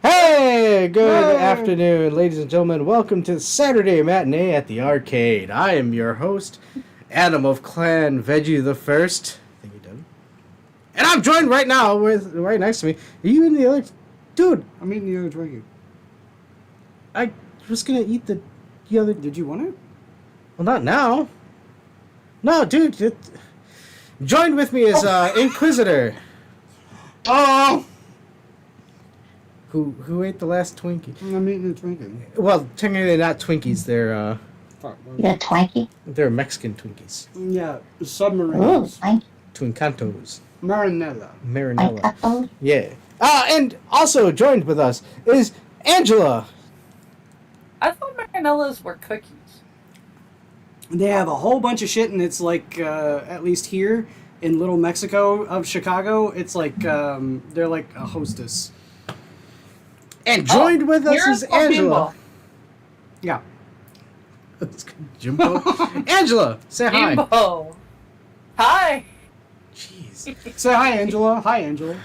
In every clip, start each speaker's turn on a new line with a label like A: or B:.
A: Hey, good afternoon, ladies and gentlemen. Welcome to Saturday Matinee at the Arcade. I am your host, Adam of Clan Veggie the First. Thank you, Devin. And I'm joined right now with, right next to me. Are you in the other... Dude,
B: I'm eating the other Twinkie.
A: I was gonna eat the other...
B: Did you want it?
A: Well, not now. No, dude. Joined with me is Inquisitor,
B: Oh!
A: who ate the last Twinkie.
B: I'm eating the Twinkie.
A: Well, technically they're not Twinkies. They're
C: You're a Twinkie?
A: they're Mexican Twinkies.
B: Yeah,
C: Ooh,
B: submarines.
C: Twinkie.
A: Twincantos.
B: Marinella.
A: Marinella.
C: Twinkie.
A: Yeah. And also joined with us is Angela.
D: I thought Marinellas were cookies.
B: They have a whole bunch of shit, and it's like, at least here in Little Mexico of Chicago, it's like, they're like a hostess.
A: And joined with us
D: Here's
A: is Angela.
B: Yeah.
A: Jimbo. Angela, say hi.
D: Jimbo. Hi.
A: Jeez.
B: Say hi, Angela. Hi, Angela.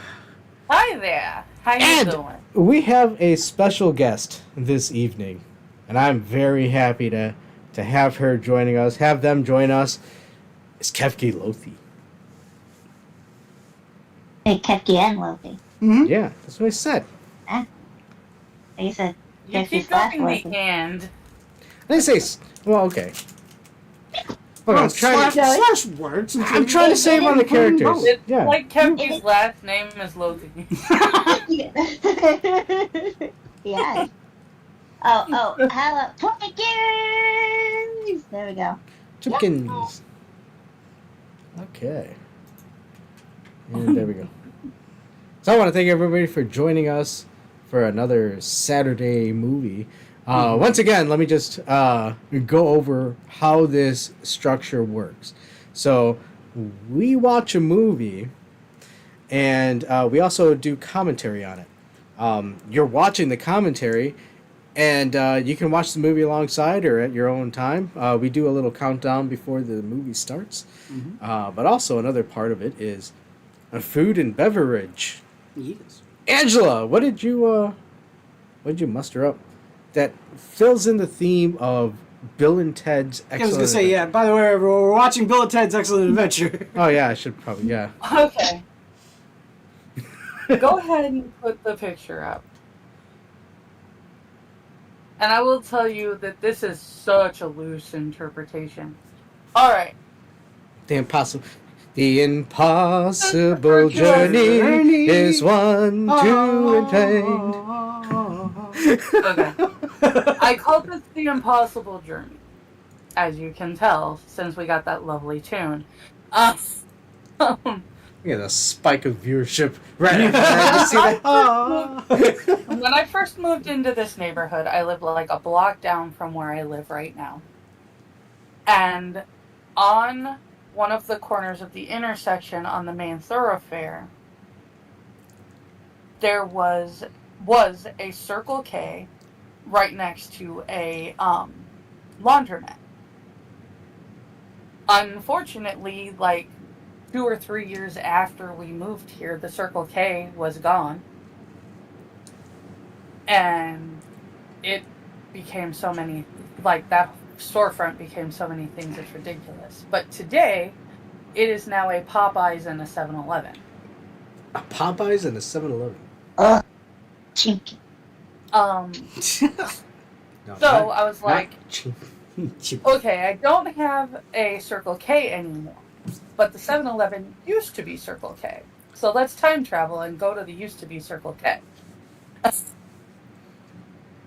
D: Hi there. How you
A: And
D: doing?
A: we have a special guest this evening, and I'm very happy to have her joining us, have them join us. It's Kefki Lothi.
C: Hey, Kefki and Lothi.
B: Mm-hmm.
A: Yeah, that's what I said.
C: They said
D: You
C: Kefki
D: keep
C: slash
D: going the
C: Lothi.
D: and.
A: I didn't say... Well, okay. Look, I'm trying to...
B: slash words.
A: I'm trying to save on the characters.
D: It's
A: Yeah.
D: like Kefki's last name is Lothi.
C: Yeah. Oh, hello. Twinkies! There we go.
A: Chickens. Okay. And there we go. So I want to thank everybody for joining us for another Saturday movie. Once again, let me just go over how this structure works. So we watch a movie, and we also do commentary on it. You're watching the commentary, and you can watch the movie alongside or at your own time. We do a little countdown before the movie starts.
B: Mm-hmm.
A: But also another part of it is food and beverage.
B: Yes.
A: Angela, what did you muster up that fills in the theme of Bill and Ted's Excellent
B: I was gonna say,
A: Adventure?
B: yeah, by the way, we're watching Bill and Ted's Excellent Adventure.
A: Oh, yeah, I should probably, yeah.
D: Okay. Go ahead and put the picture up. And I will tell you that this is such a loose interpretation. Alright.
A: The impossible journey is one to attain.
D: Okay. I called this the impossible journey, as you can tell, since we got that lovely tune.
A: Yeah, the spike of viewership right after you see that.
D: When I first moved into this neighborhood, I lived like a block down from where I live right now. And on one of the corners of the intersection on the main thoroughfare, there was a Circle K right next to a laundromat. Unfortunately, like 2 or 3 years after we moved here, the Circle K was gone. And it became so many, like that storefront became so many things, it's ridiculous. But today, it is now a Popeyes and a 7-Eleven.
A: A Popeyes and a 7-Eleven.
C: Chinky.
A: No,
D: So I was like,
A: Chink.
D: okay, I don't have a Circle K anymore, but the 7-Eleven used to be Circle K. So let's time travel and go to the used to be Circle K.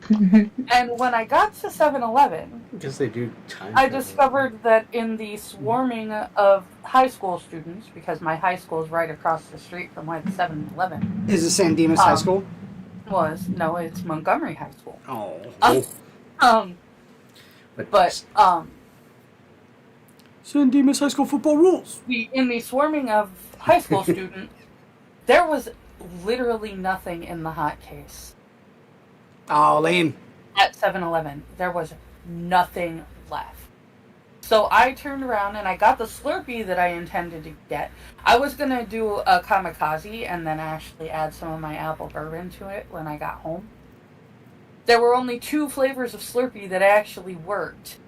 D: And when I got to 7-Eleven,
A: Because they do time
D: I
A: travel.
D: discovered that in the swarming of high school students, because my high school is right across the street from where the 7-Eleven
B: Is it San Dimas High School?
D: was, no, it's Montgomery High School.
B: Oh.
D: But
B: San Dimas High School football rules.
D: in the swarming of high school students, there was literally nothing in the hot case.
B: Oh, lame.
D: At 7-Eleven, there was nothing left. So I turned around and I got the Slurpee that I intended to get. I was going to do a kamikaze and then actually add some of my apple bourbon to it when I got home. There were only 2 flavors of Slurpee that actually worked.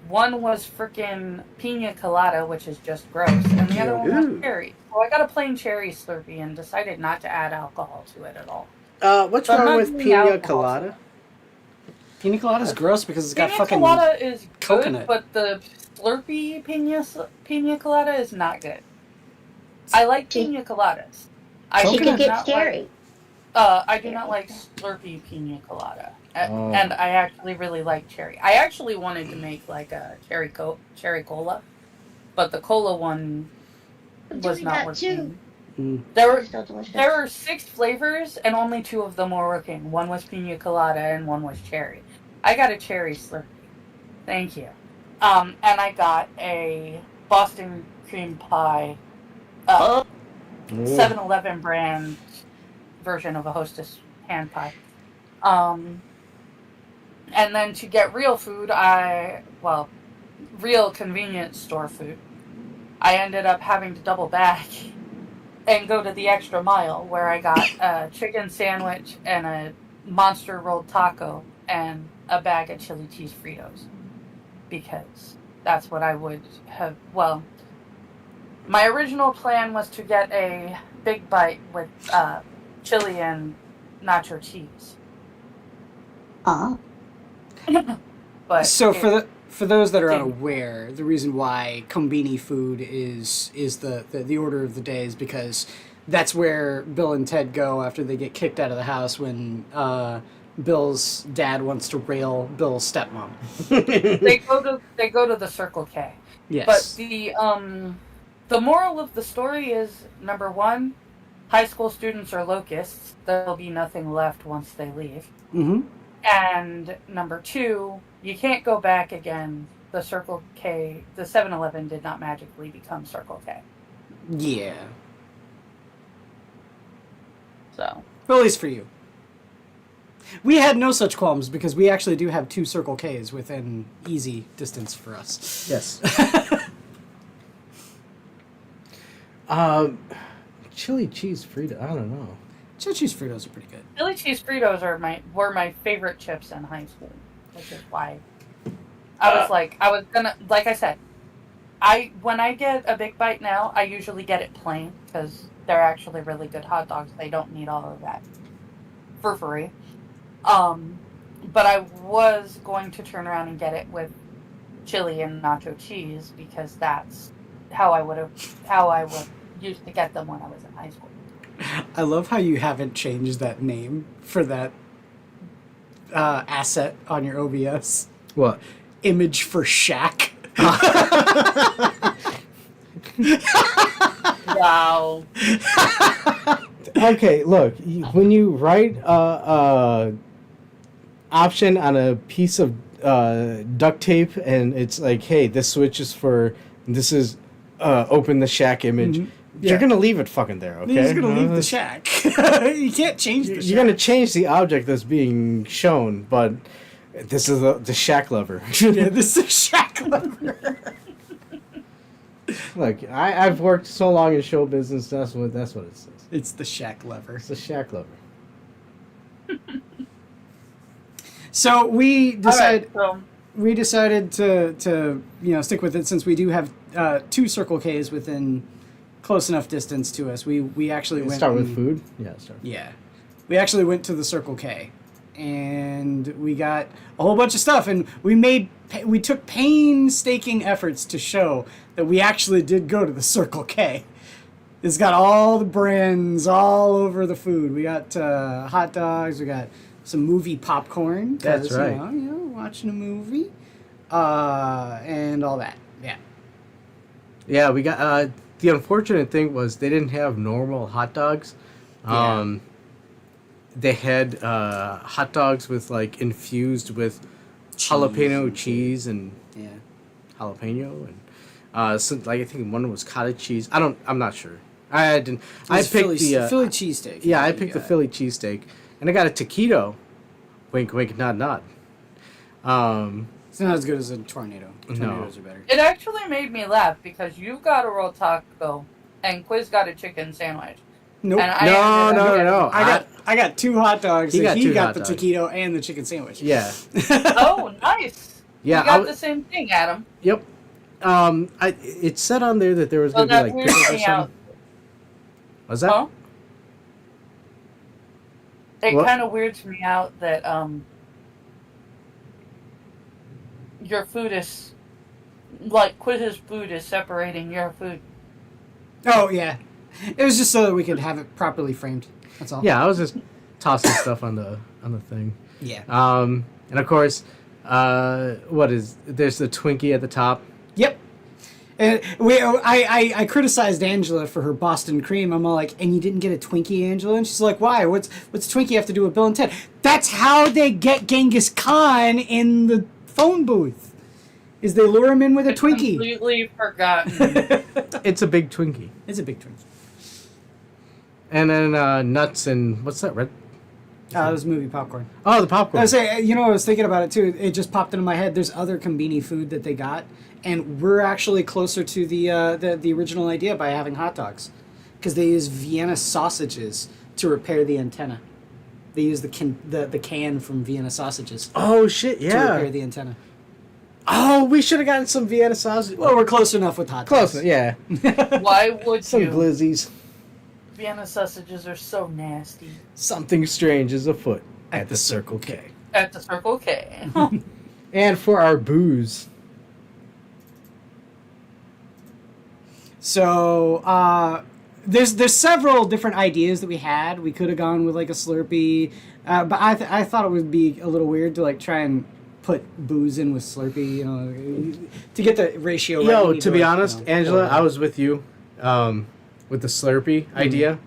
D: One was frickin' pina colada, which is just gross, and the other one was cherry. So I got a plain cherry Slurpee and decided not to add alcohol to it at all.
A: What's
D: So I'm
A: wrong
D: not
A: with
D: doing
A: pina
D: alcohol.
A: colada?
B: Pina colada's gross because it's got
D: Pina
B: fucking
D: colada is good,
B: coconut.
D: but the Slurpee pina colada is not good. I like pina coladas. I
C: She
D: do
C: could get
D: not
C: scary.
D: I do not like Slurpee pina colada.
A: Oh.
D: And I actually really like cherry. I actually wanted to make like a cherry cola, but the cola one
C: I'm
D: was
C: doing
D: not
C: that
D: working.
B: Mm.
D: There
C: It's so delicious.
D: were 6 flavors, and only 2 of them were working. One was pina colada, and one was cherry. I got a cherry Slurpee. Thank you. And I got a Boston cream pie, 7-Eleven brand version of a Hostess hand pie. And then to get real food, real convenience store food, I ended up having to double back and go to the extra mile where I got a chicken sandwich and a monster rolled taco and a bag of chili cheese Fritos. Because that's what I would have. Well, my original plan was to get a big bite with chili and nacho cheese. But
B: So for those that are unaware, the reason why Combini food is the order of the day is because that's where Bill and Ted go after they get kicked out of the house when Bill's dad wants to rail Bill's stepmom.
D: they go to the Circle K.
B: Yes.
D: But the moral of the story is, number 1, high school students are locusts. There will be nothing left once they leave.
B: Mm-hmm.
D: And number 2, you can't go back again. The Circle K, the 7-Eleven did not magically become Circle K.
B: Yeah.
D: So.
B: Well, at least for you. We had no such qualms because we actually do have 2 Circle Ks within easy distance for us.
A: Yes. Chili cheese Frito. I don't know.
B: Chili cheese Fritos are pretty good.
D: Chili cheese Fritos were my favorite chips in high school, which is why I was gonna, like I said, when I get a big bite now, I usually get it plain because they're actually really good hot dogs. They don't need all of that free. But I was going to turn around and get it with chili and nacho cheese because that's how I would used to get them when I was in high school.
B: I love how you haven't changed that name for that asset on your OBS.
A: What?
B: Image for Shack.
D: Wow.
A: Okay, look. When you write option on a piece of duct tape, and it's like, hey, this switch is for this is open the Shack image.
B: Mhm.
A: You're
B: Yeah.
A: gonna leave it fucking there, okay?
B: You're just gonna leave the shack. You can't change the shack.
A: You're gonna change the object that's being shown, but this is the shack lever.
B: Yeah, this is a shack lever.
A: Look, I've worked so long in show business. That's what it says.
B: It's the shack lever.
A: It's the shack lever.
B: So we decided
D: All right,
B: to stick with it since we do have 2 Circle Ks within close enough distance to us. We actually went
A: Start with
B: and-
A: food. Yeah, start.
B: Yeah. We actually went to the Circle K and we got a whole bunch of stuff, and we took painstaking efforts to show that we actually did go to the Circle K. It's got all the brands all over the food. We got hot dogs, we got some movie popcorn. 'Cause,
A: That's right.
B: You know, watching a movie. And all that. Yeah.
A: Yeah, we got. The unfortunate thing was they didn't have normal hot dogs. They had hot dogs with like infused with jalapeno cheese and
B: Yeah.
A: jalapeno and so, like I think one was cottage cheese. I'm not sure. I didn't. I picked
B: Philly
A: the
B: cheesesteak.
A: yeah. I picked the Philly cheesesteak, and I got a taquito. Wink, wink, nod, nod.
B: It's not as good as a tornado. Tornadoes are better.
D: It actually made me laugh because you got a rolled taco and Quiz got a chicken sandwich.
B: Nope.
D: And
A: No.
B: I got 2 hot dogs.
A: He
B: And
A: got two
B: got
A: hot
B: the
A: dogs.
B: taquito and the chicken sandwich.
A: Yeah.
D: Oh, nice.
A: Yeah.
D: You got the same thing, Adam.
A: Yep. It said on there that there was
D: So
A: going to be
D: that
A: like
D: weirds
A: pickles or
D: me out.
A: something. Was that?
D: Huh? It
A: What?
D: kind of weirds me out that your food is like Quiz's food is separating your food.
B: Oh, yeah. It was just so that we could have it properly framed. That's all.
A: Yeah, I was just tossing stuff on the thing.
B: Yeah.
A: And of course, there's the Twinkie at the top.
B: Yep. And I criticized Angela for her Boston cream. I'm all like, and you didn't get a Twinkie, Angela? And she's like, why? What's Twinkie have to do with Bill and Ted? That's how they get Genghis Khan in the phone booth. Is they lure him in with a Twinkie.
D: Completely forgotten.
A: It's a big Twinkie.
B: It's a big Twinkie.
A: And then nuts and what's that red?
B: It was movie popcorn.
A: Oh, the popcorn.
B: I say, I was thinking about it too. It just popped into my head. There's other Combini food that they got, and we're actually closer to the original idea by having hot dogs, because they use Vienna sausages to repair the antenna. They use the can from Vienna sausages
A: Oh shit!
B: to
A: Yeah.
B: repair the antenna.
A: Oh, we should have gotten some Vienna sausage.
B: Well, we're close enough with hot dogs.
A: Close. Yeah.
D: Why would
A: Some
D: you?
A: glizzies.
D: Vienna sausages are so nasty.
A: Something strange is afoot at the Circle K.
D: At the Circle K.
A: And for our booze.
B: So there's several different ideas that we had. We could have gone with like a Slurpee, but I thought it would be a little weird to like try and put booze in with Slurpee, to get the ratio right.
A: Yo,
B: you need
A: to be
B: like,
A: honest, Angela,
B: pour it
A: I
B: out.
A: was with you with the Slurpee idea.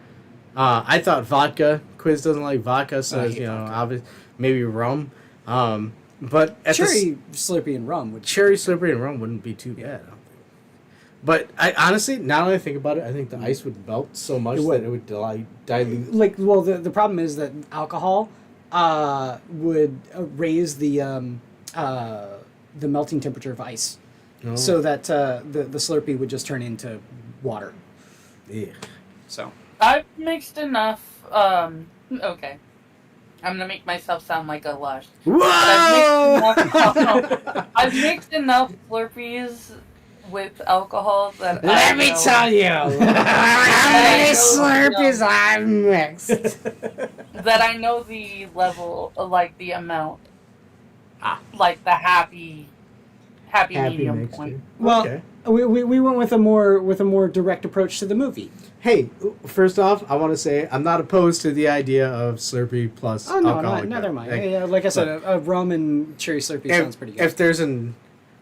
A: I thought vodka. Quiz doesn't like vodka, so
B: I hate vodka.
A: maybe rum. But at
B: cherry Slurpee and rum would
A: cherry Slurpee and rum wouldn't be too bad, I don't think. But I honestly, now that I think about it, I think the ice would melt so much
B: It would.
A: that it would dilute.
B: like. Well, the problem is that alcohol would raise the melting temperature of ice,
A: Oh.
B: so that the Slurpee would just turn into water.
A: Yeah.
B: So.
D: I've mixed enough. Okay. I'm gonna make myself sound like a lush.
A: Whoa!
D: I've mixed enough Slurpees with alcohol that
A: Let me tell you, how many Slurpees I've mixed.
D: that I know the level, like the amount, like the happy medium
A: mixture.
D: point.
B: Well,
A: Okay.
B: we went with a more direct approach to the movie.
A: Hey, first off, I want to say I'm not opposed to the idea of Slurpee plus
B: Oh no,
A: alcoholic.
B: neither am I.
A: Like,
B: Yeah, like I said, a rum and cherry Slurpee sounds pretty good.
A: If there's an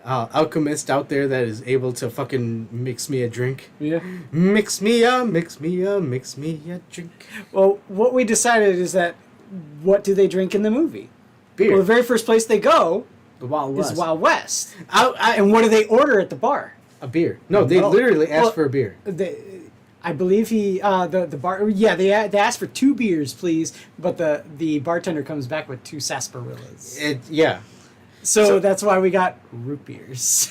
A: alchemist out there that is able to fucking mix me a drink,
B: Yeah.
A: mix me a drink.
B: Well, what we decided is that what do they drink in the movie?
A: Beer.
B: Well, the very first place they go
A: The Wild West.
B: is Wild West.
A: I,
B: And what do they order at the bar?
A: a beer. No, they
B: No.
A: literally asked
B: Well,
A: for a beer.
B: I believe the bar. Yeah, they asked for 2 beers, please. But the bartender comes back with 2 sarsaparillas.
A: Yeah.
B: So that's why we got root beers.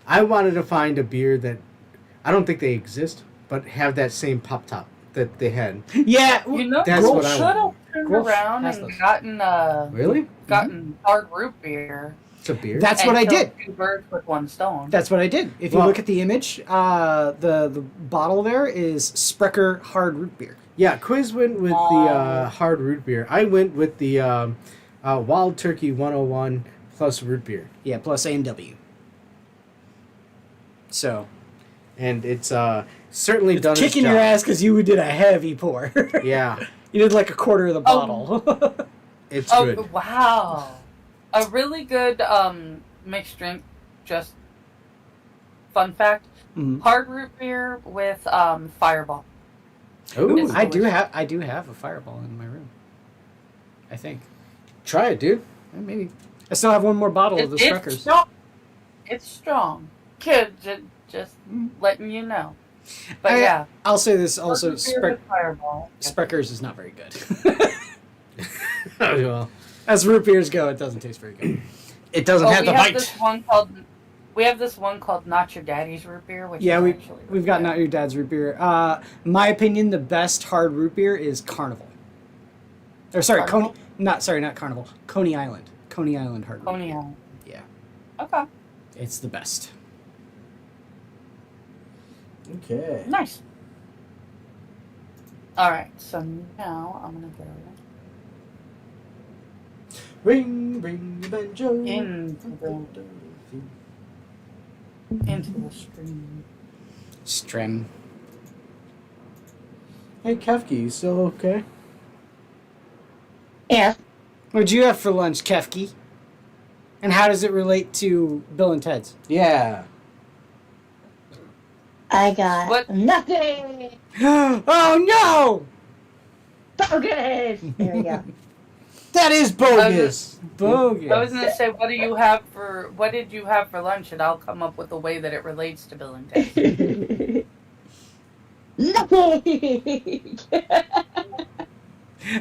A: I wanted to find a beer that I don't think they exist, but have that same pop top that they had.
B: Yeah,
D: You know,
A: That's what I
D: should have
A: want.
D: turned
B: Grolsch
D: around
B: has
D: and
B: those.
A: Really?
D: gotten hard root beer.
A: It's a beer.
B: That's
D: and
B: what I
D: killed
B: did.
D: 2 birds with 1 stone.
B: That's what I did. If you
A: Well-
B: look at the image, the bottle there is Sprecher hard root beer.
A: Yeah, Quiz went with the hard root beer. I went with the Wild Turkey 101 plus root beer.
B: Yeah, plus A&W. So
A: And it's certainly
B: it's
A: done
B: kicking
A: its
B: your
A: job.
B: ass because you did a heavy pour.
A: Yeah,
B: You did like a quarter of the
D: Oh.
B: bottle.
A: it's
D: Oh,
A: good.
D: wow. A really good mixed drink, just fun fact,
B: Mhm.
D: hard root beer with Fireball.
A: Ooh,
D: It's
B: I do have a Fireball in my room. I think.
A: try it, dude.
B: Maybe. I still have one more bottle of the
D: It's
B: Spreckers.
D: strong. It's strong. Kid, just
B: Mm.
D: letting you know. But yeah.
B: I'll say this
D: hard
B: also,
D: root beer with Fireball.
B: Spreckers is not very good.
A: Well,
B: As root beers go, it doesn't taste very good.
A: It doesn't have
D: we
A: the
D: have
A: bite.
D: this one called. We have this one called Not Your Daddy's Root Beer, which
B: Yeah,
D: is
B: we
D: actually really
B: we've got
D: good.
B: Not Your Dad's root beer. My opinion, the best hard root beer is Carnival. Or sorry,
D: Carnival?
B: not Carnival. Coney Island. Coney Island hard root
D: Coney
B: beer.
D: Island.
B: Yeah,
D: Okay,
B: it's the best.
A: Okay.
D: nice. All right, so now I'm gonna go
A: Ring, ring the banjo.
D: into the stream.
B: Strem.
A: Hey, Kefki, you still okay?
C: Yes.
B: What'd you have for lunch, Kefki? And how does it relate to Bill and Ted's?
A: Yeah.
C: I got
D: What?
C: nothing.
B: Oh no!
C: Bogus. There we go.
A: That is bogus.
B: Bogus.
D: I was gonna say, what did you have for lunch, and I'll come up with a way that it relates to Bill and Ted.
C: Nothing.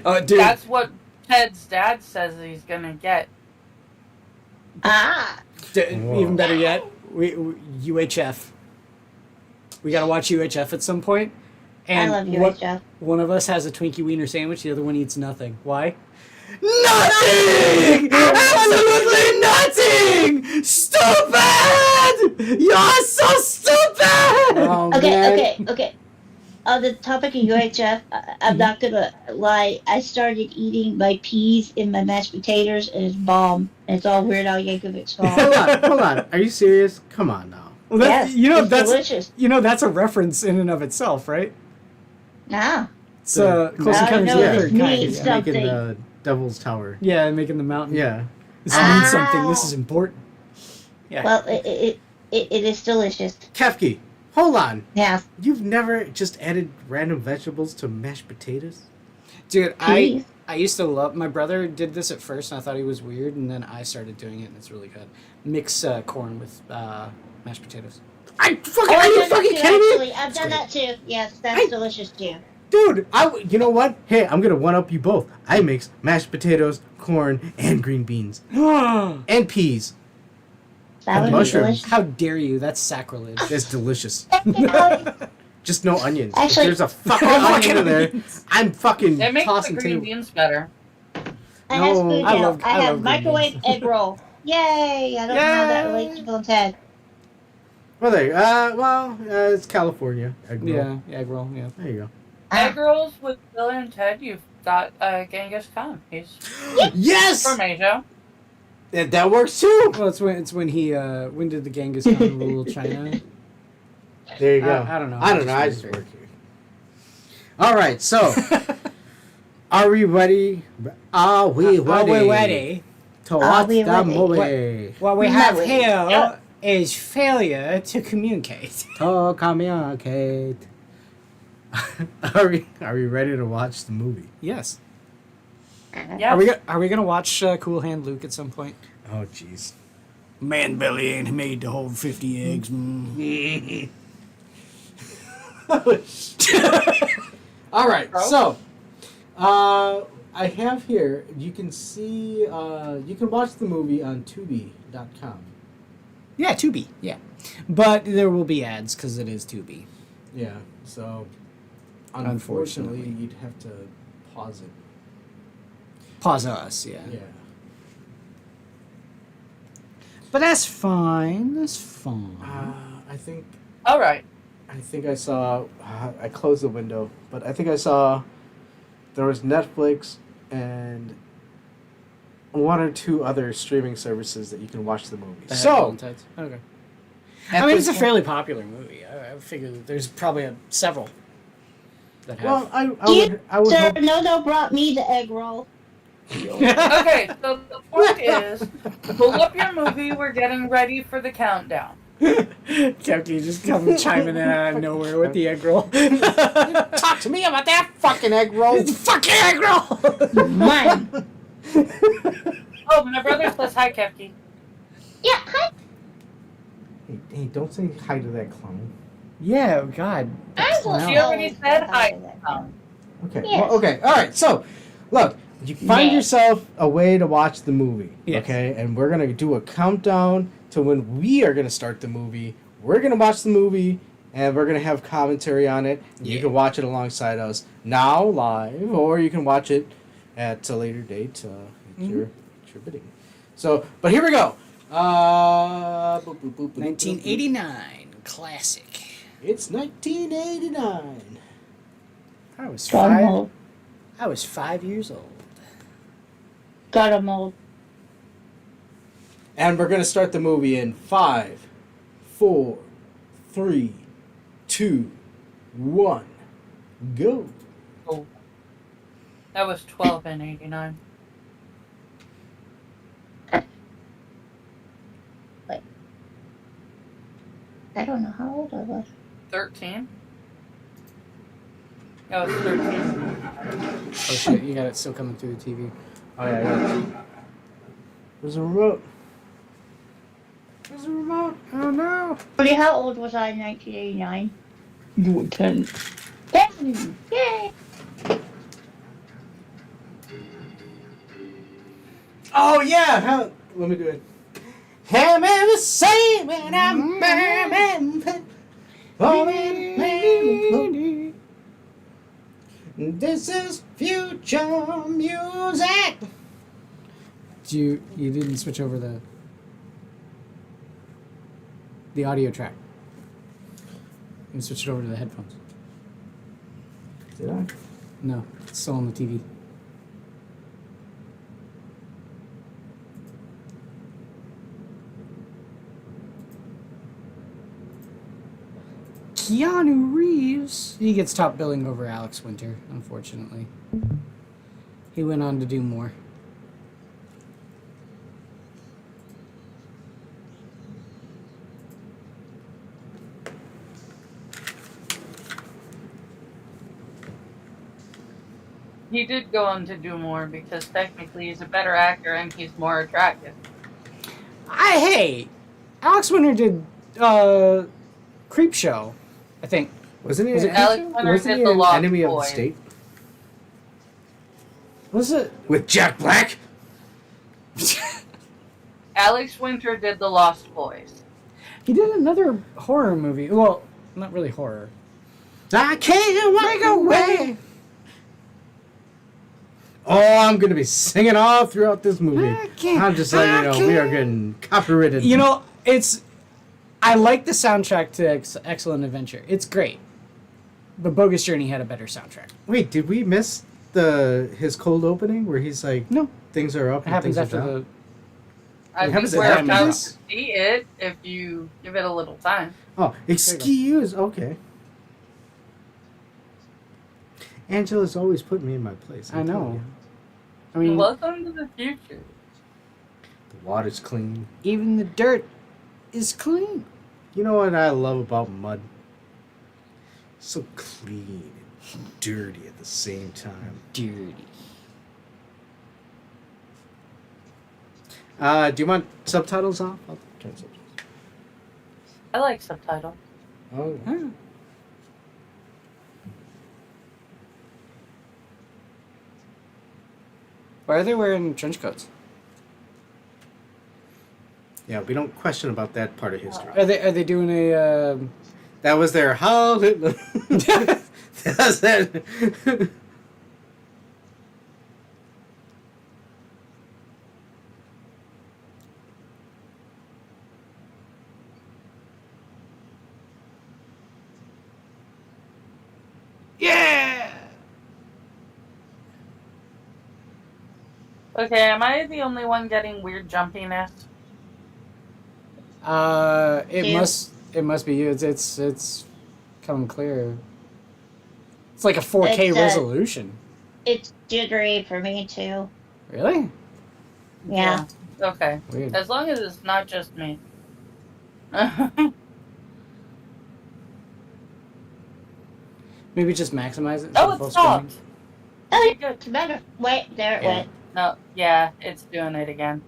B: Oh, dude.
D: That's what Ted's dad says he's gonna get.
C: Ah.
A: Whoa.
B: Even better yet, we UHF. We gotta watch UHF at some point. And
C: I love you,
B: what-
C: Jeff.
B: one of us has a Twinkie Wiener sandwich, the other one eats nothing. Why? Nothing! Absolutely nothing! Stupid! You're so stupid!
A: Oh, man.
C: Okay. On the topic of UHF, I'm not gonna lie. I started eating my peas in my mashed potatoes, and it's bomb. And it's all Weird Al Yankovic's fault.
A: Hold on. Are you serious? Come on now.
B: Well, that's,
C: Yes, it's delicious.
B: that's a reference in and of itself, right?
C: Nah.
B: It's close
C: I
B: encounters
C: know
B: of the
C: this
B: third kind.
C: means
B: Yeah.
C: something.
A: Making the Devil's Tower.
B: Yeah, making the mountain.
A: Yeah.
B: This means something. This is important. Yeah.
C: Well, it is delicious.
A: Kefki, hold on.
C: Yeah.
A: You've never just added random vegetables to mashed potatoes?
B: Dude,
C: Peas.
B: I used to love. My brother did this at first, and I thought he was weird, and then I started doing it, and it's really good. Mix corn with mashed potatoes.
A: Are you
C: I've
A: fucking
C: done
A: kidding
C: that too,
A: me?
C: actually. I've done that too. Yes, that's delicious too.
A: Dude, you know what? Hey, I'm gonna one up you both. I mix mashed potatoes, corn, and green beans. And peas.
C: That would be
A: mushrooms.
C: delicious.
B: How dare you? That's sacrilege.
A: It's delicious.
C: I
A: Just no onions.
C: Actually-
A: if there's a fucking onion in there, I'm fucking
D: It makes the
A: tossing
D: green
A: table.
D: beans better.
C: have
A: No,
C: food
B: I
C: now.
B: love-
C: I
B: I
C: have
B: love green
C: microwave
B: beans.
C: egg roll. Yay! I don't know how that relates to Bill and Ted.
A: Well, it's California. Egg roll.
B: Yeah, egg roll. Yeah.
A: There you
D: Egg rolls with Bill and Ted. You've got Genghis Khan. He's
A: go. Yes,
D: from Asia.
A: that works too.
B: Well, it's when he when did the Genghis Khan rule China?
A: There you go.
B: I don't know.
A: I just work here. All right, so are we ready? Are we ready?
B: Are we ready?
A: to
C: Are
A: watch
C: we
A: the
C: ready?
A: movie?
B: What we
C: No,
B: have
C: we-
B: here is failure to communicate.
A: To communicate. Are we ready to watch the movie?
B: Yes.
D: Yeah.
B: Are we gonna watch Cool Hand Luke at some point?
A: Oh, jeez.
B: Man belly ain't made to hold 50 eggs.
A: All right,
D: Bro?
A: so I have here. You can see. You can watch the movie on Tubi.com.
B: Yeah, Tubi. Yeah, but there will be ads because it is Tubi.
A: Yeah. So,
B: Unfortunately.
A: unfortunately, you'd have to pause it.
B: Pause us. Yeah.
A: Yeah.
B: But that's fine. That's fine.
A: I think
D: All right.
A: I saw. I closed the window, but I think I saw. There was Netflix and one or two other streaming services that you can watch the movie. So,
B: okay.
A: at
B: I mean,
A: this
B: it's a
A: point-
B: fairly popular movie. I figure that there's probably several that have.
A: Well, I would
C: Sir,
A: hope.
C: No brought me the egg roll.
D: Okay, so the point is, pull up your movie. We're getting ready for the countdown.
B: Kefki just come chiming in out of nowhere with the egg roll.
A: Talk to me about that fucking egg roll.
B: It's fucking egg roll.
C: Mine.
D: Oh, my brother says hi, Kefki.
C: Yeah, hi.
A: Hey, don't say hi to that clown.
B: Yeah, God.
C: I will
D: She already said hi.
A: Okay.
C: Yes.
A: Well, okay. All right. So, look, You find
C: Yeah.
A: yourself a way to watch the movie,
B: Yes.
A: okay? And we're gonna do a countdown to when we are gonna start the movie. We're gonna watch the movie, and we're gonna have commentary on it. You
B: Yeah.
A: can watch it alongside us now live, or you can watch it at a later date. At your bidding. So, but here we go.
B: 1989 classic.
A: It's 1989.
B: I was
C: Got 'em
B: five.
C: all.
B: I was 5 years old.
C: Got 'em all.
A: And we're gonna start the movie in 5, 4, 3, 2, 1, go.
D: Oh. That was 12 in 89.
C: I don't know how old I was.
D: 13? That was 13.
B: Oh shit! You got it still coming through the TV.
A: Oh yeah. There's a remote. There's a remote.
B: Oh no!
C: Buddy, how old was I in 1989? You were 10. 10! Yay!
A: Oh yeah. Let me do it. Am I the same when I'm This is future music.
B: You didn't switch over the audio track. You switch it over to the headphones.
A: Did I?
B: No, it's still on the TV. Keanu Reeves. He gets top billing over Alex Winter, unfortunately. He went on to do more.
D: He did go on to do more because technically he's a better actor and he's more attractive.
B: Hey, Alex Winter did Creep Show, I think.
A: Wasn't he?
B: Was it
D: Alex Winter
A: wasn't
D: did
A: he
D: The
A: an
D: Lost
A: enemy of the
D: Boys.
A: state
B: Was it?
A: with Jack Black?
D: Alex Winter did The Lost Boys.
B: He did another horror movie. Well, not really horror.
A: I can't walk away. Oh, I'm gonna be singing all throughout this movie.
B: I can't-
A: I'm just letting you know we are getting copyrighted.
B: You know, I like the soundtrack to Excellent Adventure. It's great. But Bogus Journey had a better soundtrack.
A: Wait, did we miss his cold opening where he's like,
B: No,
A: things are up
B: it
A: and
B: happens
A: things are
B: after
A: down?
B: the.
D: I
A: What
D: think
A: happens
D: we're
A: after
D: about
B: this?
D: to see it if you give it a little time.
A: Oh, excuse. Okay. Angela's always put me in my place.
B: I
A: I'm telling
B: know.
A: you.
B: I mean,
D: Welcome to the future.
A: The water's clean.
B: even the dirt is clean.
A: You know what I love about mud? So clean and dirty at the same time.
B: Dirty.
A: Do you want subtitles off? I'll turn subtitles.
D: I like subtitle.
A: Oh.
B: Huh. Why are they wearing trench coats?
A: Yeah, we don't question about that part of history.
B: Are they doing a?
A: That was their how. That's that.
B: Yeah.
D: Okay, am I the only one getting weird jumpiness?
B: It
C: Yeah.
B: must be you. It's coming clear. It's like a 4K
C: It's,
B: resolution.
C: It's jittery for me, too.
B: Really?
C: Yeah.
D: Okay.
B: Weird.
D: As long as it's not just me.
B: Maybe just maximize it.
D: Oh,
B: instead of full
D: it stopped.
B: screen.
C: Oh,
D: Okay, good.
C: it's better. Wait, there it
B: Yeah.
C: went.
D: No, yeah, it's doing it again.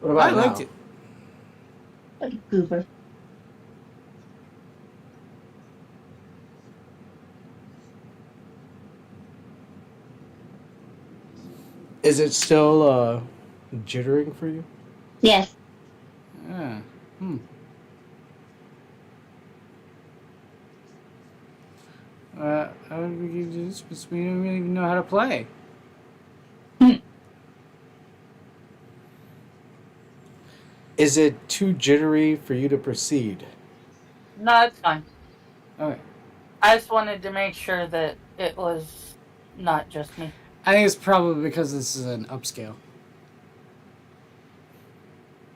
A: What about
B: I liked
A: now?
B: it.
C: What a goober.
A: Is it still jittering for you?
C: Yes.
B: Ah. How would we do this? Because we don't really even know how to play.
A: Is it too jittery for you to proceed?
D: No, it's fine.
B: Okay.
D: I just wanted to make sure that it was not just me.
B: I think it's probably because this is an upscale.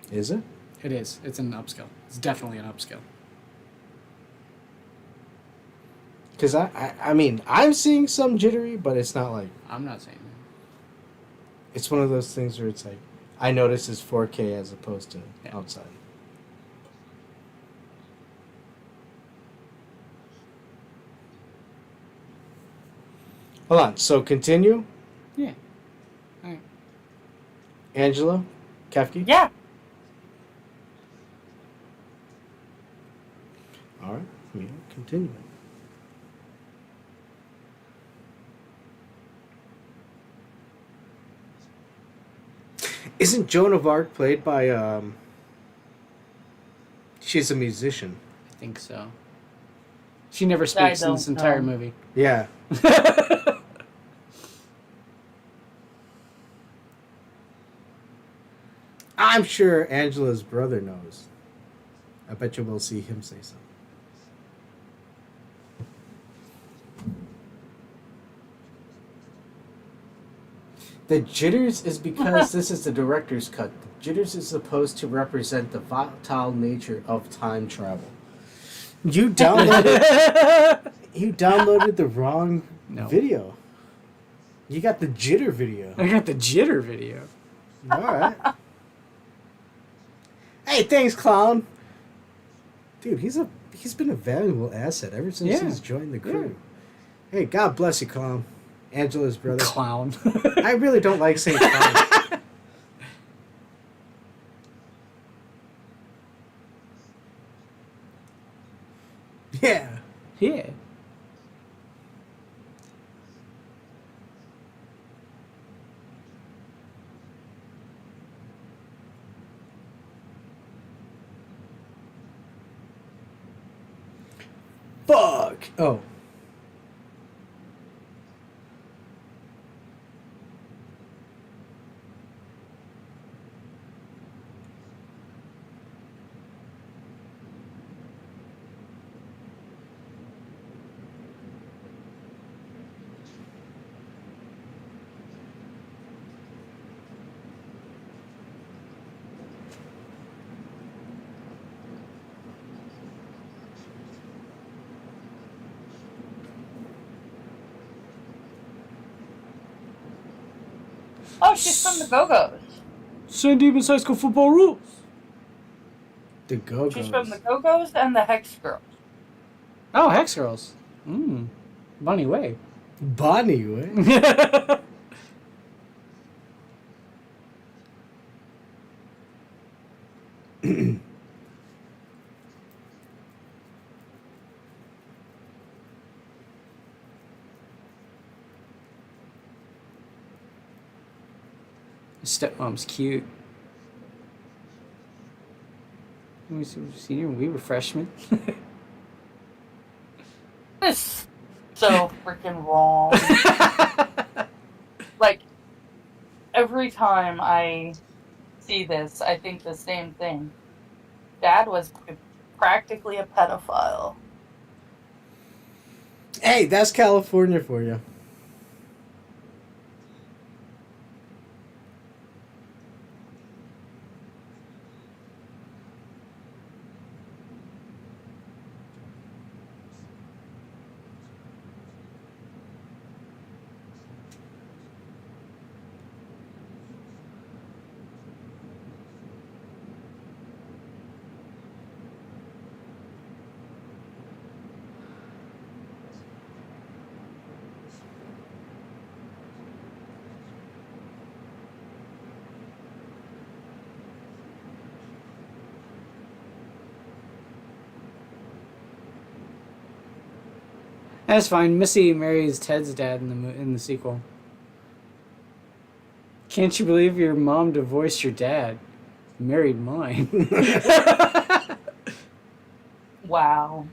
A: Is it?
B: It is. It's an upscale. It's definitely an upscale.
A: Because I mean, I'm seeing some jittery, but it's not like...
B: I'm not saying that.
A: It's one of those things where it's like, I notice it's 4K as opposed to outside. Hold on. So continue.
B: Yeah. All right.
A: Angela, Kefki.
D: Yeah.
A: All right. We are continuing. Isn't Joan of Arc played by she's a musician?
B: I think so. She never speaks in this entire movie.
A: Yeah. I'm sure Angela's brother knows. I bet you we'll see him say something. The jitters is because this is the director's cut. The jitters is supposed to represent the volatile nature of time travel. You downloaded you downloaded the wrong video. You got the jitter video.
B: I got the jitter video.
A: All right. Hey, thanks, clown. Dude, he's been a valuable asset ever since he's joined the crew. Yeah. Hey, God bless you, clown. Angela's brother.
B: Clown.
A: I really don't like saying clown. Yeah.
B: Yeah.
A: Fuck. Oh.
D: Oh, she's from the Go-Go's.
B: San Dimas High School football rules.
A: The Go-Go's.
D: She's from the Go-Go's and the Hex Girls.
B: Oh, Hex Girls. BahneWeh.
A: BahneWeh?
B: Stepmom's cute. We were senior when we were freshmen.
D: This is so freaking wrong. Like, every time I see this, I think the same thing. Dad was practically a pedophile.
A: Hey, that's California for you.
B: That's fine. Missy marries Ted's dad in the sequel. Can't you believe your mom divorced your dad? Married mine.
D: Wow.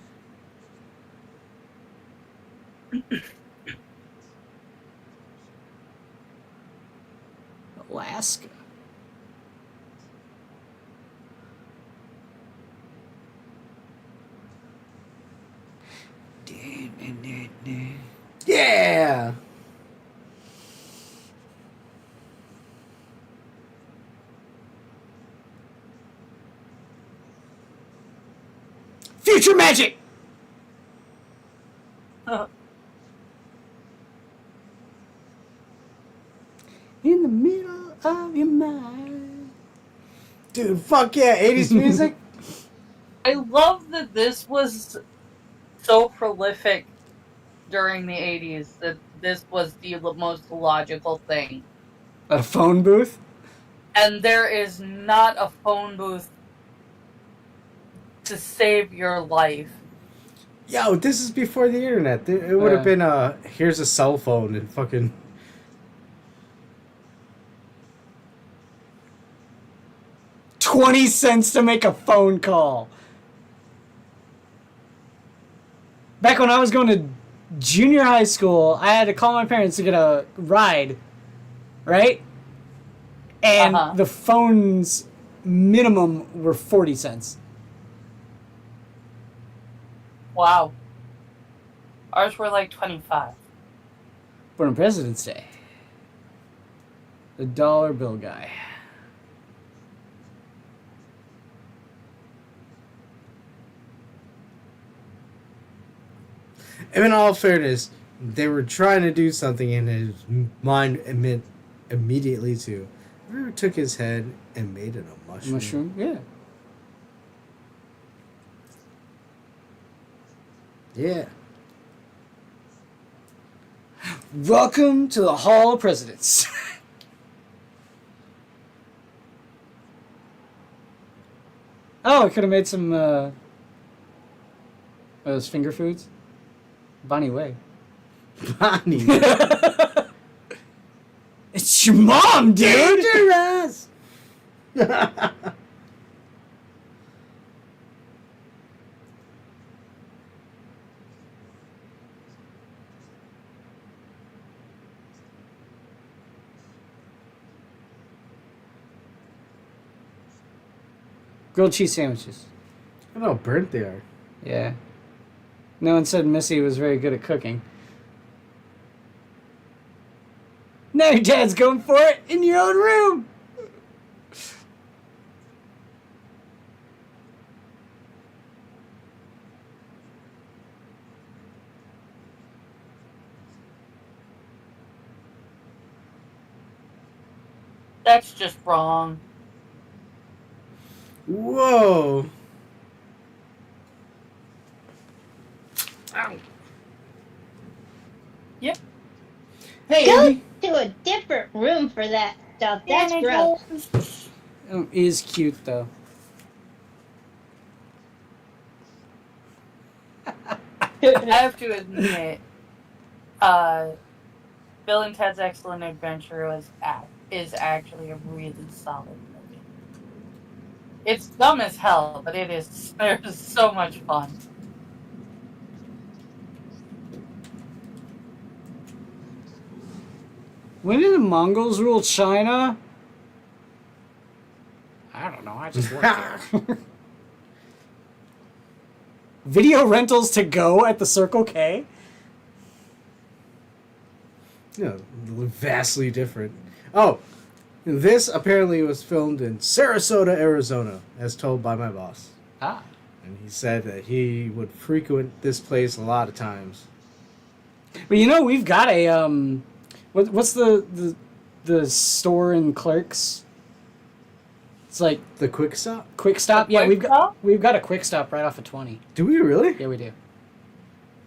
B: Alaska.
A: Yeah.
B: Future magic! In the middle of your mind.
A: Dude, fuck yeah, 80s music.
D: I love that this was so prolific during the 80s that this was the most logical thing.
B: A phone booth?
D: And there is not a phone booth to save your life.
A: Yo, this is before the internet. It would have been here's a cell phone and fucking...
B: $0.20 to make a phone call. Back when I was going to junior high school, I had to call my parents to get a ride, right? And the phones minimum were 40 cents.
D: Wow. Ours were like 25.
B: But on President's Day, the dollar bill guy.
A: And in all fairness, they were trying to do something and his mind immediately to... River took his head and made it a mushroom.
B: Mushroom, yeah.
A: Yeah.
B: Welcome to the Hall of Presidents. Oh, I could have made some those finger foods. BahneWeh.
A: Bonnie.
B: It's your mom, dude.
A: Dangerous.
B: Grilled cheese sandwiches.
A: I don't know how burnt they are.
B: Yeah. No one said Missy was very good at cooking. Now your dad's going for it in your own room.
D: That's just wrong.
A: Whoa. Ow.
D: Yep.
B: Hey,
C: Go
B: Andy.
C: to a different room for that stuff. That's gross.
B: Oh, is cute though.
D: I have to admit, Bill and Ted's Excellent Adventure is actually a really solid movie. It's dumb as hell, but there's so much fun.
B: When did the Mongols rule China? I don't know. I just work there. Video rentals to go at the Circle K?
A: No, vastly different. Oh, this apparently was filmed in Sarasota, Arizona, as told by my boss.
B: Ah.
A: And he said that he would frequent this place a lot of times.
B: But you know, we've got a what's the store in Clerks? It's like
A: The Quick Stop?
B: Quick Stop.
D: The
B: Yeah,
D: Quick Stop?
B: we've got a Quick Stop right off of 20.
A: Do we really?
B: Yeah, we do.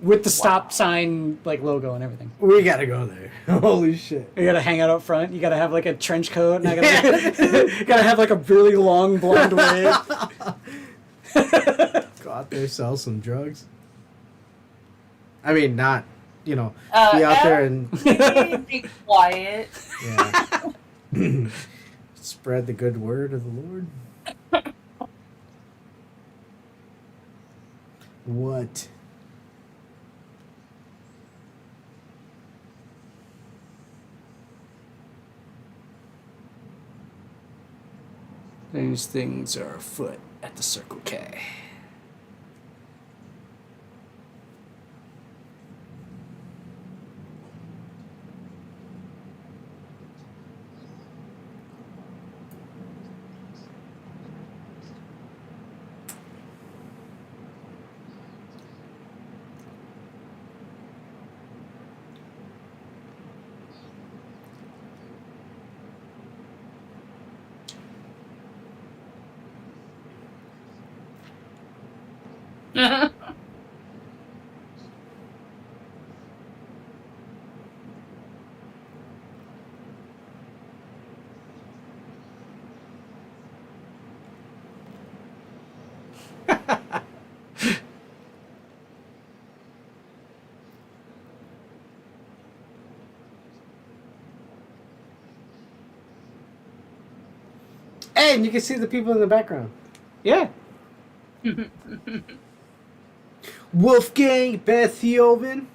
B: With the stop sign like logo and everything.
A: We gotta go there. Holy shit.
B: You gotta hang out up front. You gotta have like a trench coat, and I gotta gotta have like a really long blonde wig.
A: Go out there, sell some drugs. I mean, not, be out there and...
D: Be quiet.
A: Yeah. Spread the good word of the Lord. What?
B: These things are afoot at the Circle K.
A: Hey, and you can see the people in the background.
B: Yeah.
A: Wolfgang Beethoven.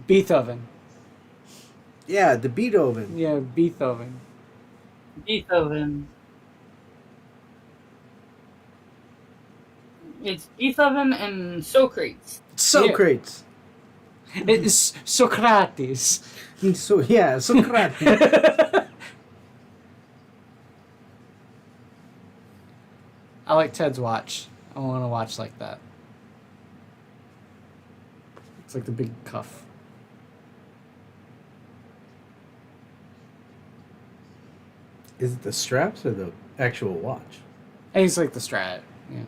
B: Beethoven.
A: Yeah, the Beethoven.
B: Yeah, Beethoven.
D: Beethoven. It's Beethoven and Socrates.
A: Socrates.
B: It's Socrates.
A: So yeah, Socrates.
B: I like Ted's watch. I want to watch like that. It's like the big cuff.
A: Is it the straps or the actual watch?
B: And he's like the strat. Yeah.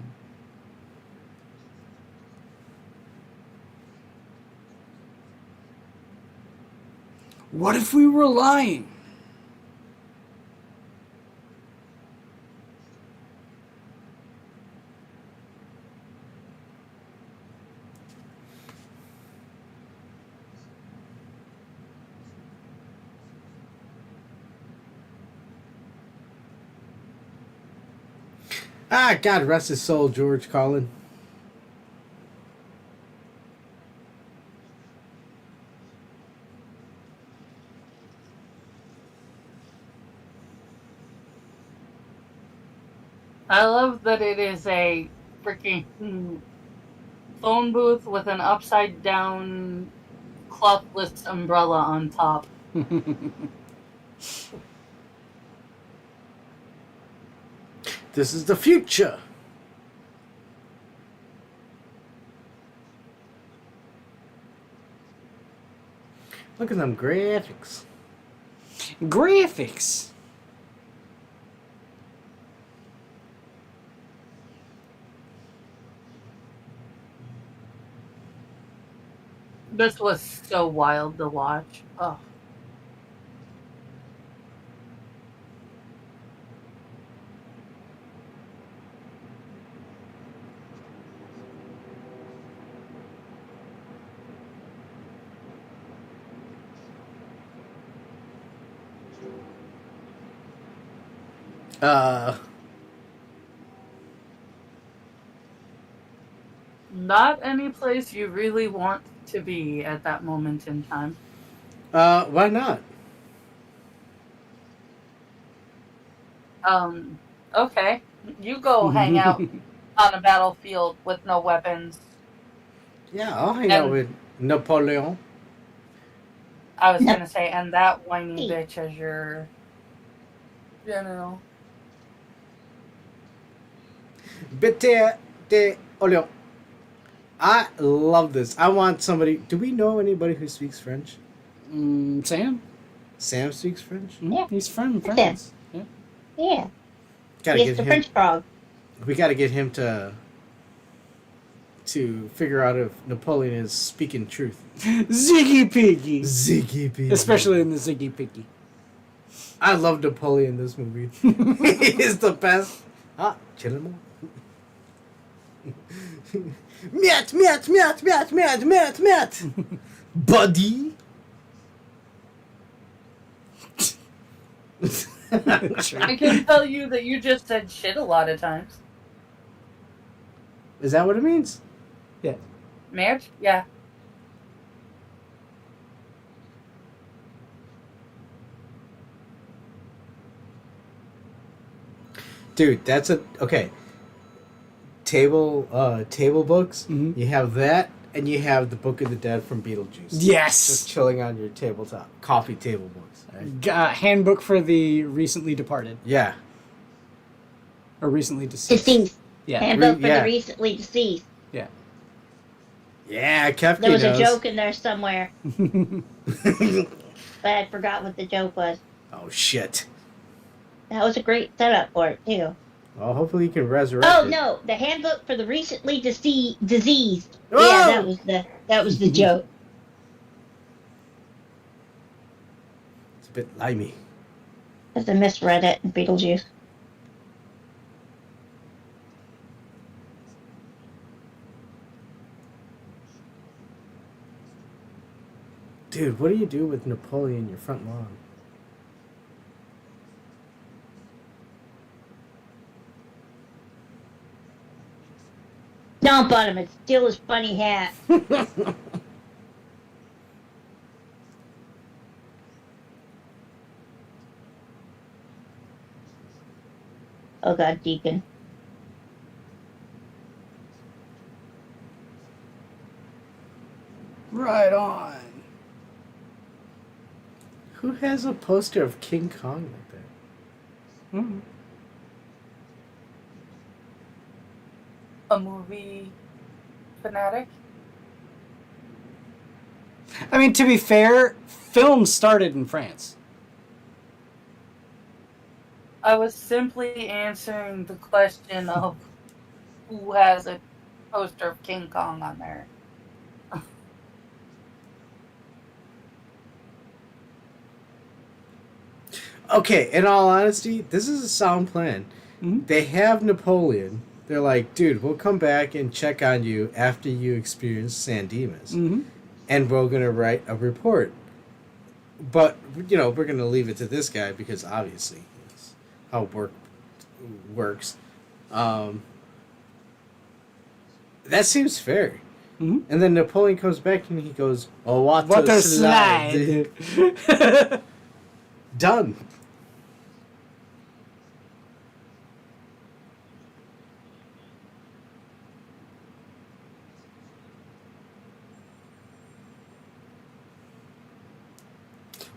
B: What if we were lying?
A: Ah, God rest his soul, George Carlin.
D: I love that it is a freaking phone booth with an upside down clothless umbrella on top.
A: This is the future. Look at them graphics.
B: Graphics.
D: This was so wild to watch. Oh. Not any place you really want to be at that moment in time.
A: Why not?
D: Okay. You go hang out on a battlefield with no weapons.
A: Yeah, I'll hang out
D: And-
A: with Napoleon.
D: I was
C: No.
D: gonna say, and that whiny bitch as your general.
A: Bete de Oleon. I love this. I want somebody. Do we know anybody who speaks French?
B: Sam?
A: Sam speaks French.
C: Yeah.
B: He's from France. Yeah.
C: Yeah.
A: Gotta
C: Yes,
A: get
C: the
A: him.
C: French frog.
A: We gotta get him to figure out if Napoleon is speaking truth.
B: Ziggy Piggy.
A: Ziggy Piggy.
B: Especially in the Ziggy Piggy.
A: I love Napoleon in this movie. He is the best. Ah, chillin' Miat, miat, miat, miat, miat, miat, miat. Buddy.
B: True.
D: I can tell you that you just said shit a lot of times.
A: Is that what it means?
B: Yeah.
D: Marriage? Yeah.
A: Dude, that's okay. Table books.
B: Mhm.
A: You have that, and you have the Book of the Dead from Beetlejuice.
B: Yes.
A: Just chilling on your tabletop, coffee table books. Right?
B: Handbook for the recently departed
A: Yeah.
B: or recently deceased.
C: Deceased.
B: Yeah.
C: Handbook for
A: yeah.
C: the recently deceased.
B: Yeah.
A: Yeah, Kefki
C: There was
A: knows.
C: a joke in there somewhere, but I forgot what the joke was.
A: Oh shit.
C: That was a great setup for it too.
A: Well, hopefully you can resurrect
C: Oh
A: it.
C: no, the handbook for the recently diseased.
A: Oh!
C: Yeah, that was the joke.
A: It's a bit limey.
C: Because I misread it in Beetlejuice.
A: Dude, what do you do with Napoleon in your front lawn?
C: Stomp on him and steal his funny hat. Oh god, Deacon.
B: Right on.
A: Who has a poster of King Kong like that?
B: Mhm.
D: A movie fanatic?
B: I mean, to be fair, film started in France.
D: I was simply answering the question of who has a poster of King Kong on there.
A: Okay, in all honesty, this is a sound plan.
B: Mhm.
A: They have Napoleon. They're like, dude, we'll come back and check on you after you experience San Dimas.
B: Mm-hmm.
A: And we're going to write a report. But, you know, we're going to leave it to this guy because obviously it's how work works. That seems fair.
B: Mm-hmm.
A: And then Napoleon comes back and he goes, oh,
B: What a slide.
A: Done.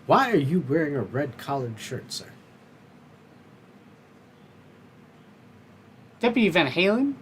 A: Why are you wearing a red collared shirt, sir?
B: Deputy Van Halen?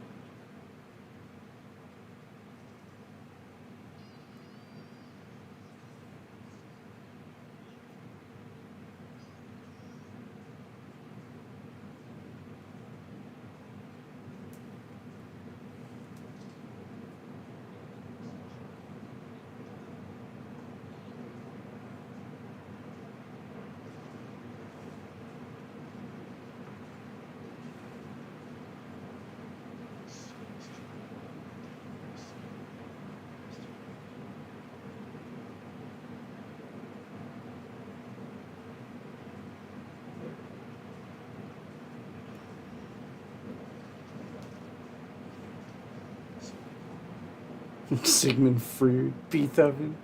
B: Sigmund Freud, Beethoven.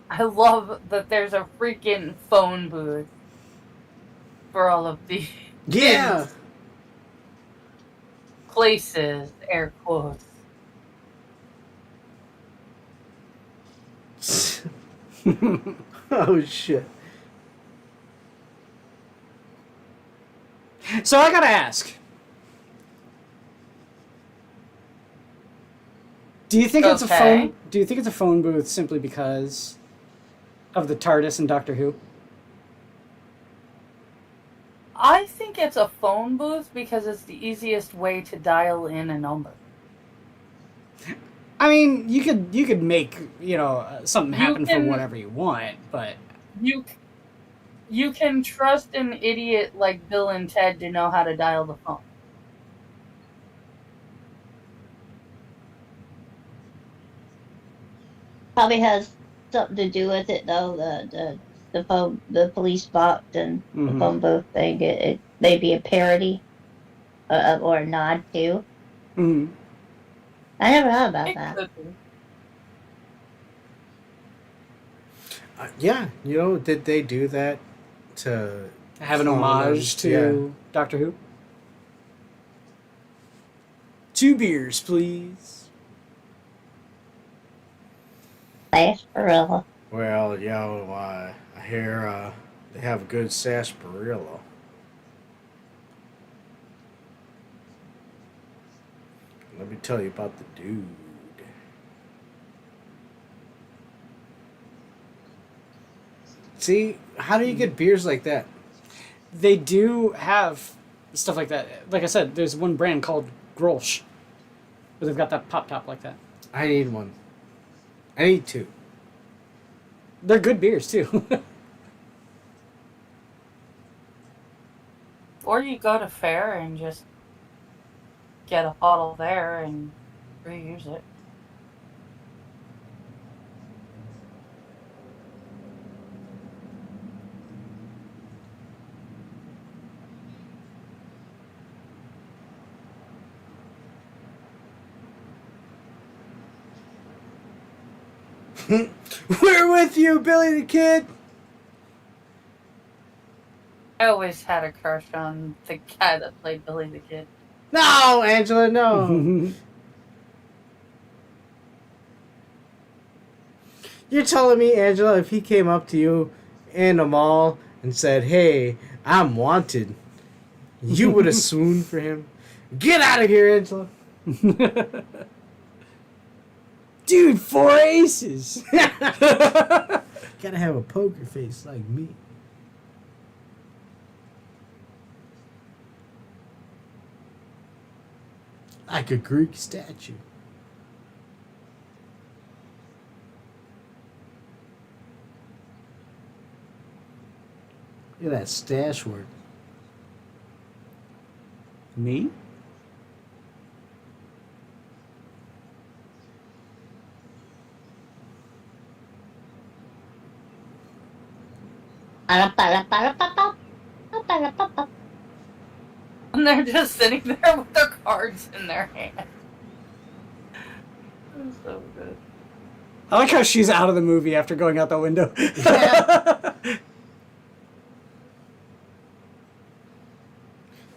D: I love that there's a freaking phone booth for all of these
A: Yeah.
D: places, air quotes.
A: Oh, shit.
B: So I gotta ask. Do you think it's a
D: Okay.
B: phone? Do you think it's a phone booth simply because of the TARDIS and Doctor Who?
D: I think it's a phone booth because it's the easiest way to dial in a number.
B: I mean, you could make something
D: You
B: happen for
D: can-
B: whatever you want, but
D: You can trust an idiot like Bill and Ted to know how to dial the phone.
C: Probably has something to do with it though. The police box and the
B: Mhm.
C: phone booth thing. It may be a parody or a nod to.
B: Mhm.
C: I never thought about
D: It
C: that.
D: could be.
A: Yeah, did they do that to
B: Have an
A: clone
B: homage
A: them?
B: to Doctor Who. 2 beers, please.
C: Sarsaparilla.
A: Well, I hear they have good sarsaparilla. Let me tell you about the dude. See, how do you get beers like that?
B: They do have stuff like that. Like I said, there's one brand called Grolsch, where they've got that pop top like that.
A: I need one. I need two.
B: They're good beers too.
D: Or you go to fair and just get a bottle there and reuse it.
A: We're with you, Billy the Kid.
D: I always had a crush on the guy that played Billy the Kid.
A: No, Angela, no. You're telling me, Angela, if he came up to you in a mall and said, "Hey, I'm wanted," you would have swooned for him? Get out of here, Angela.
B: Dude, 4 aces.
A: Gotta have a poker face like me. Like a Greek statue. Look at that stash work.
B: Me?
D: And they're just sitting there with their cards in their hand. That's so good.
B: I like how she's out of the movie after going out the window.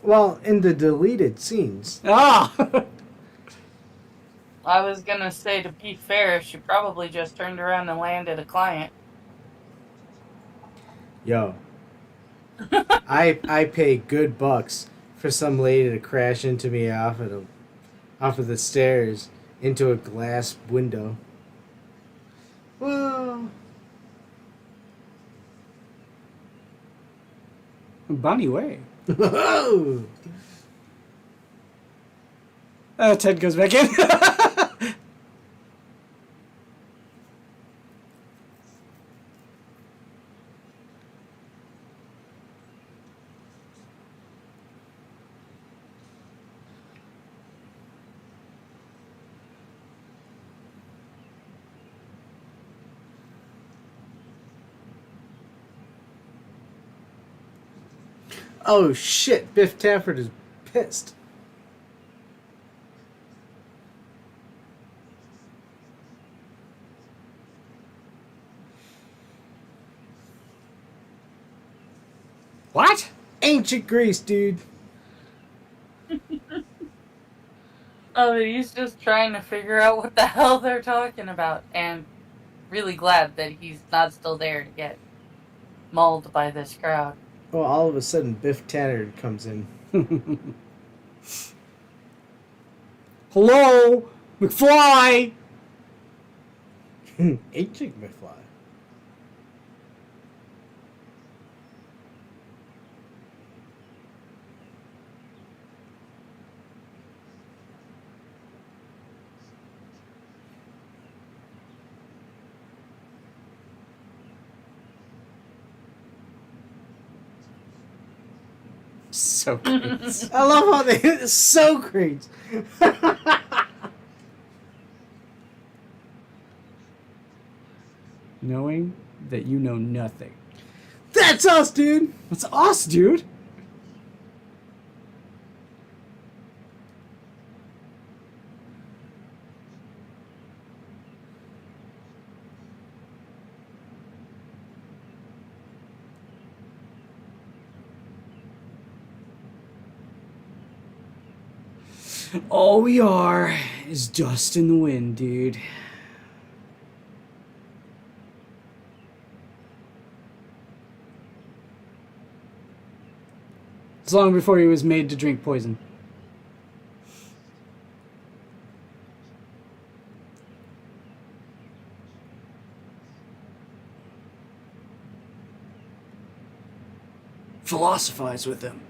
A: Well, in the deleted scenes.
B: Ah!
D: I was gonna say, to be fair, she probably just turned around and landed a client.
A: Yo. I pay good bucks for some lady to crash into me off of the stairs into a glass window. Well,
B: BahneWeh.
A: whoa.
B: Ted goes back in.
A: Oh shit, Biff Tafford is pissed.
B: What?
A: Ancient Greece, dude.
D: Oh, he's just trying to figure out what the hell they're talking about, and really glad that he's not still there to get mauled by this crowd.
A: Well, all of a sudden, Biff Tafford comes in.
B: Hello? McFly?
A: Ancient McFly.
B: So great.
A: I love how they it's so great.
B: knowing that you know nothing.
A: That's us, dude.
B: That's us, dude. All we are is dust in the wind, dude. It's long before he was made to drink poison. Philosophize with him.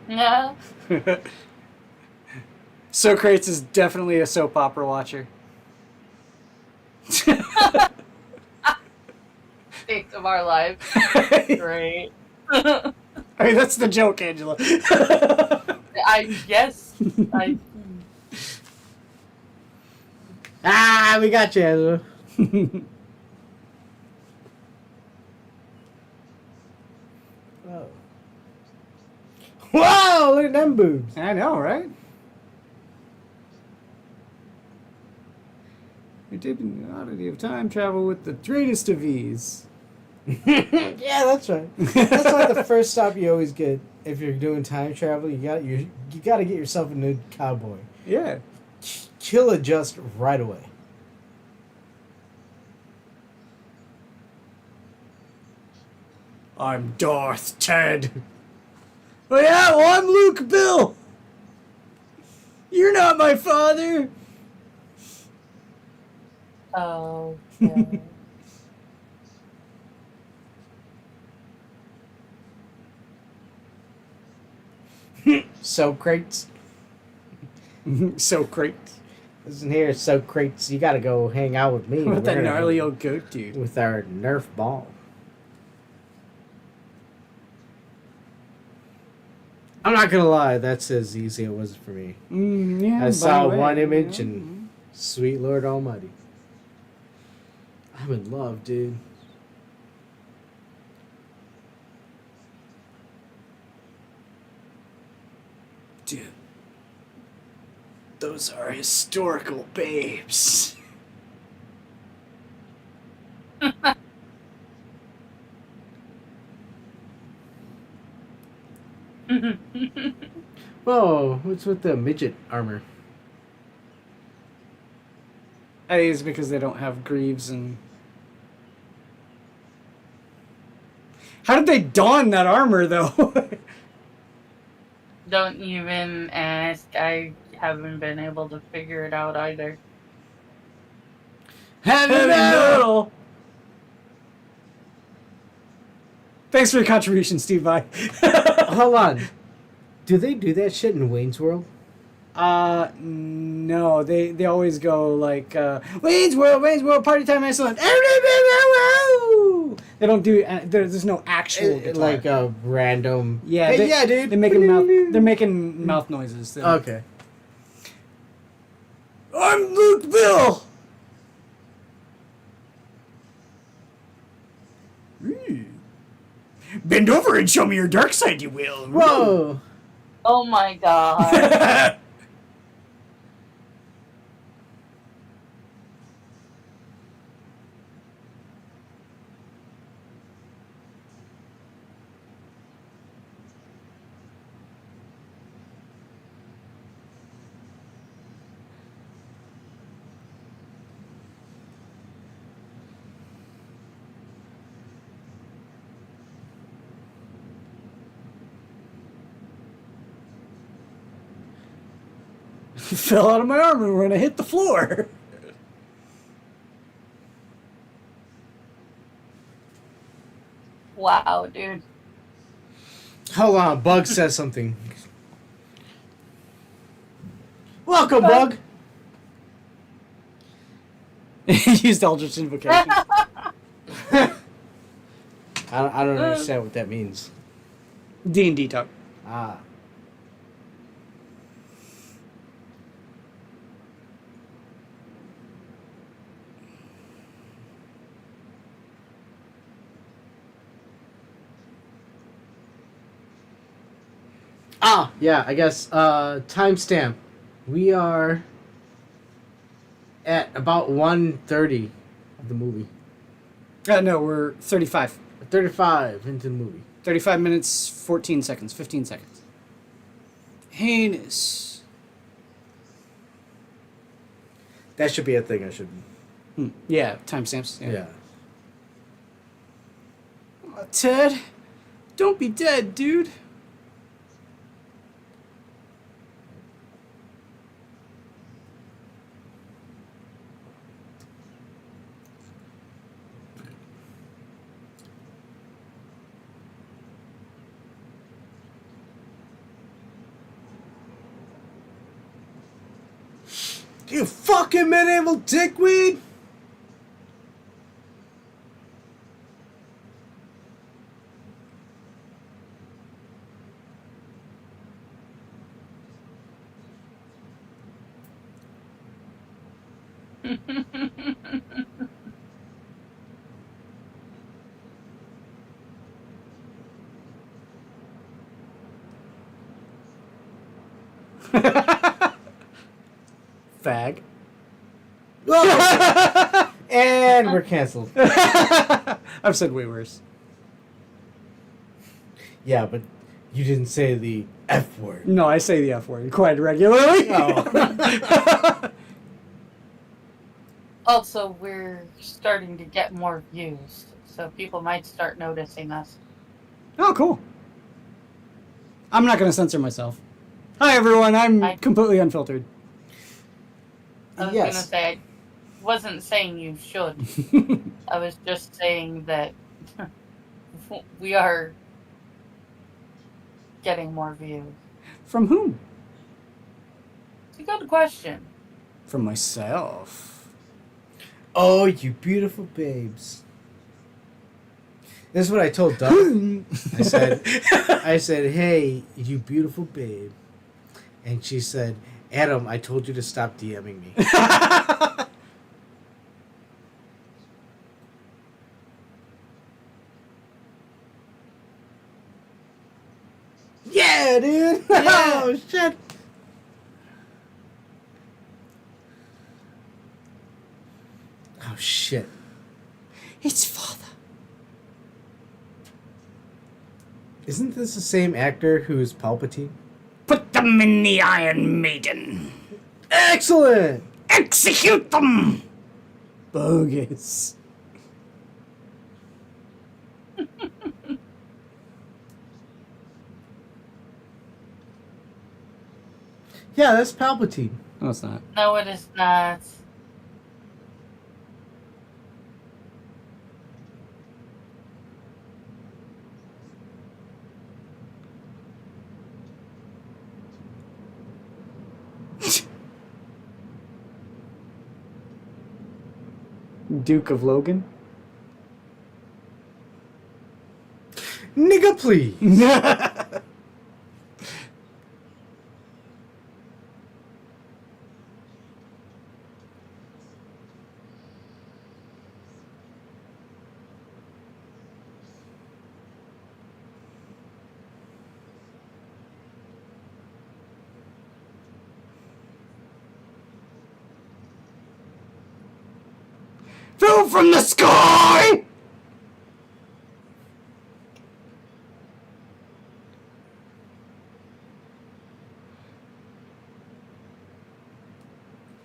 D: Yeah.
B: Socrates is definitely a soap opera watcher.
D: State of our lives. Great.
B: I mean, that's the joke, Angela.
D: Yes.
A: We got you, Angela. Oh. Whoa, look at them boobs.
B: I know, right? You're taking the oddity of time travel with the greatest of ease.
A: Yeah, that's right. That's like the first stop you always get if you're doing time travel. You got to get yourself a new cowboy.
B: Yeah.
A: Kill adjust right away.
B: I'm Darth Ted. Oh yeah, well I'm Luke Bill. You're not my father.
D: Oh, yeah.
A: Socrates.
B: So great.
A: Listen here, Socrates. You got to go hang out with me.
B: What that
A: We're gonna
B: gnarly
A: hang
B: old goat dude.
A: with our Nerf ball. I'm not gonna lie, that's as easy as it was for me.
B: Yeah,
A: I saw
B: BahneWeh,
A: one
B: you
A: image
B: know?
A: and sweet Lord Almighty. I'm in love, dude.
B: Dude, those are historical babes.
A: Whoa, what's with the midget armor?
B: I think it's because they don't have greaves and... How did they don that armor, though?
D: Don't even ask. I haven't been able to figure it out either.
A: Heavy
B: Heavy
A: metal!
B: metal! Thanks for your contribution, Steve Vai.
A: Hold on. Do they do that shit in Wayne's World?
B: No, they always go like, Wayne's World, party time, excellent. They don't do, there's no actual guitar.
A: Like a random.
B: Yeah,
A: Hey, yeah, dude.
B: they're making mouth noises.
A: Okay.
B: I'm Luke Bill! Bend over and show me your dark side, you will.
A: Whoa!
D: Oh my god.
B: fell out of my arm when I hit the floor.
D: Wow, dude.
A: Hold on, Bug says something. Welcome, Bug.
B: Used Eldritch Invocation.
A: I don't understand what that means.
B: D&D talk.
A: Ah. Yeah, I guess, timestamp. We are at about 1:30 of the movie.
B: No, we're 35.
A: 35 into the movie.
B: 35 minutes, 14 seconds, 15 seconds. Heinous.
A: That should be a thing I should...
B: Yeah, timestamps.
A: Yeah.
B: Aw, Ted, don't be dead, dude.
A: You fucking medieval dickweed!
B: Fag.
A: And we're canceled.
B: I've said way worse.
A: Yeah, but you didn't say the F word.
B: No, I say the F word quite regularly.
A: Oh.
D: Also, we're starting to get more views, so people might start noticing us.
B: Oh, cool. I'm not going to censor myself. Hi, everyone. I'm completely unfiltered.
D: I was
A: Yes.
D: gonna say, I wasn't saying you should. I was just saying that we are getting more views.
B: From whom?
D: It's a good question.
B: From myself.
A: Oh, you beautiful babes. This is what I told Doug. I said, hey, you beautiful babe. And she said, Adam, I told you to stop DMing me. Yeah, dude.
B: Yeah.
A: Oh, shit. Oh, shit.
B: It's father.
A: Isn't this the same actor who's Palpatine?
B: Put them in the Iron Maiden.
A: Excellent!
B: Execute them! Bogus.
A: Yeah, that's Palpatine.
B: No, it's not.
D: No, it is not.
B: Duke of Logan?
A: Nigga, please.
B: Fell from the sky!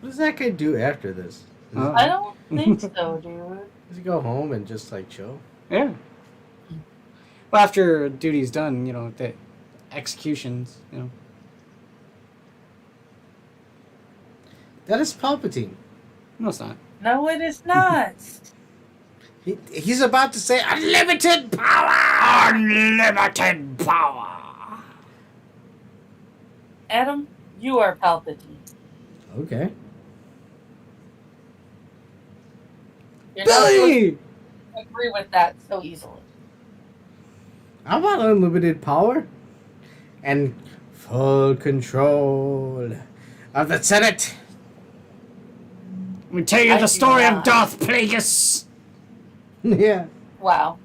A: What does that guy do after this?
D: I don't think so, dude.
A: Does he go home and just, like, chill?
B: Yeah. Well, after duty's done, you know, the executions, you know.
A: That is Palpatine.
B: No, it's not.
D: No, it is not.
A: He's about to say unlimited power.
B: Unlimited power.
D: Adam, you are Palpatine.
A: Okay.
D: You're not supposed
B: Billy!
D: to agree with that so easily.
A: How about unlimited power and full control of the Senate?
B: Let me tell you
D: I
B: the
D: do
B: story of
D: not.
B: Darth Plagueis.
A: Yeah.
D: Wow.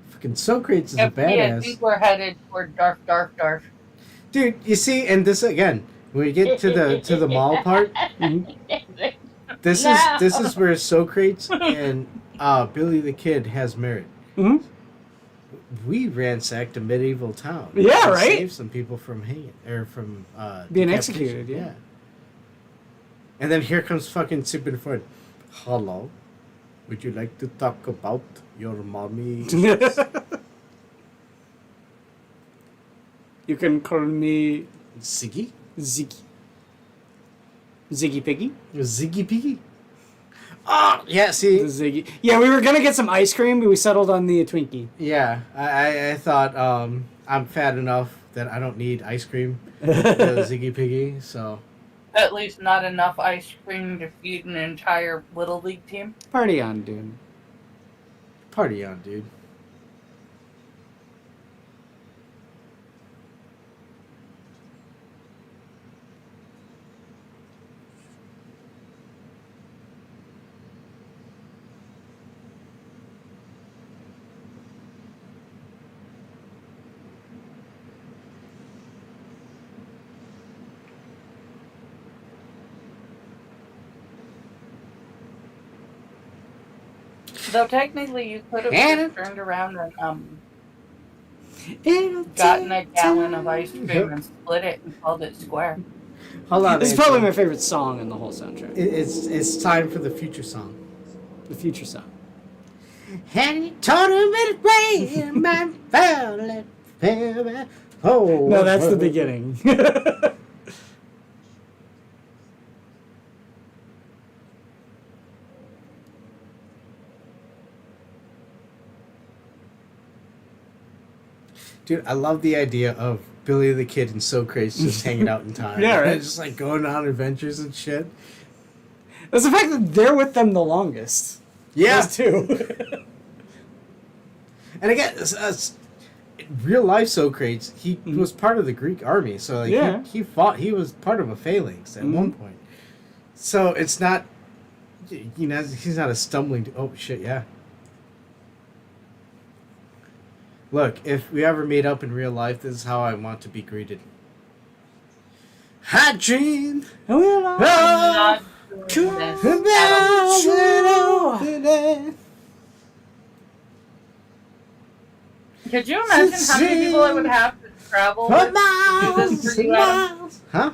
A: Fucking Socrates is a
D: I
A: badass.
D: think we're headed toward Darth.
A: Dude, you see, and this again, when we get to the mall part, this
C: No.
A: is where Socrates and Billy the Kid has merit.
B: Mm-hmm.
A: We ransacked a medieval town.
B: Yeah,
A: and
B: right?
A: Saved some people from hanging or from
B: Being
A: decapitation.
B: executed, yeah.
A: And then here comes fucking Super Fun. Hello, would you like to talk about your mommy?
B: You can call me
A: Ziggy?
B: Ziggy. Ziggy Piggy?
A: Ziggy Piggy? Oh, yeah,
B: The
A: see.
B: Ziggy. Yeah, we were gonna get some ice cream, but we settled on the Twinkie.
A: Yeah, I thought I'm fat enough that I don't need ice cream. Ziggy Piggy, so.
D: At least not enough ice cream to feed an entire Little League team.
B: Party on, dude.
A: Party on, dude.
D: Though technically you could have
A: And-
D: just turned around and gotten a gallon of ice cream and split it and called it square.
A: Hold on.
B: This is
A: Angel.
B: probably my favorite song in the whole soundtrack.
A: It's time for the future song.
B: The future song.
A: And he told him it rain, man fell and fell. Oh,
B: No, that's the beginning.
A: Dude, I love the idea of Billy the Kid and Socrates just hanging out in time.
B: Yeah, right.
A: Just like going on adventures and shit.
B: That's the fact that they're with them the longest. Those two.
A: And again, real life Socrates, he was part of the Greek army, so like
B: Yeah.
A: he fought. He was part of a phalanx at one point. So it's not, you know, he's not a stumbling. Oh shit! Yeah. Look, if we ever meet up in real life, this is how I want to be greeted. I dream.
D: Not doing this. Could you imagine how many people I would have to travel with to do this for you, Adam?
A: Huh?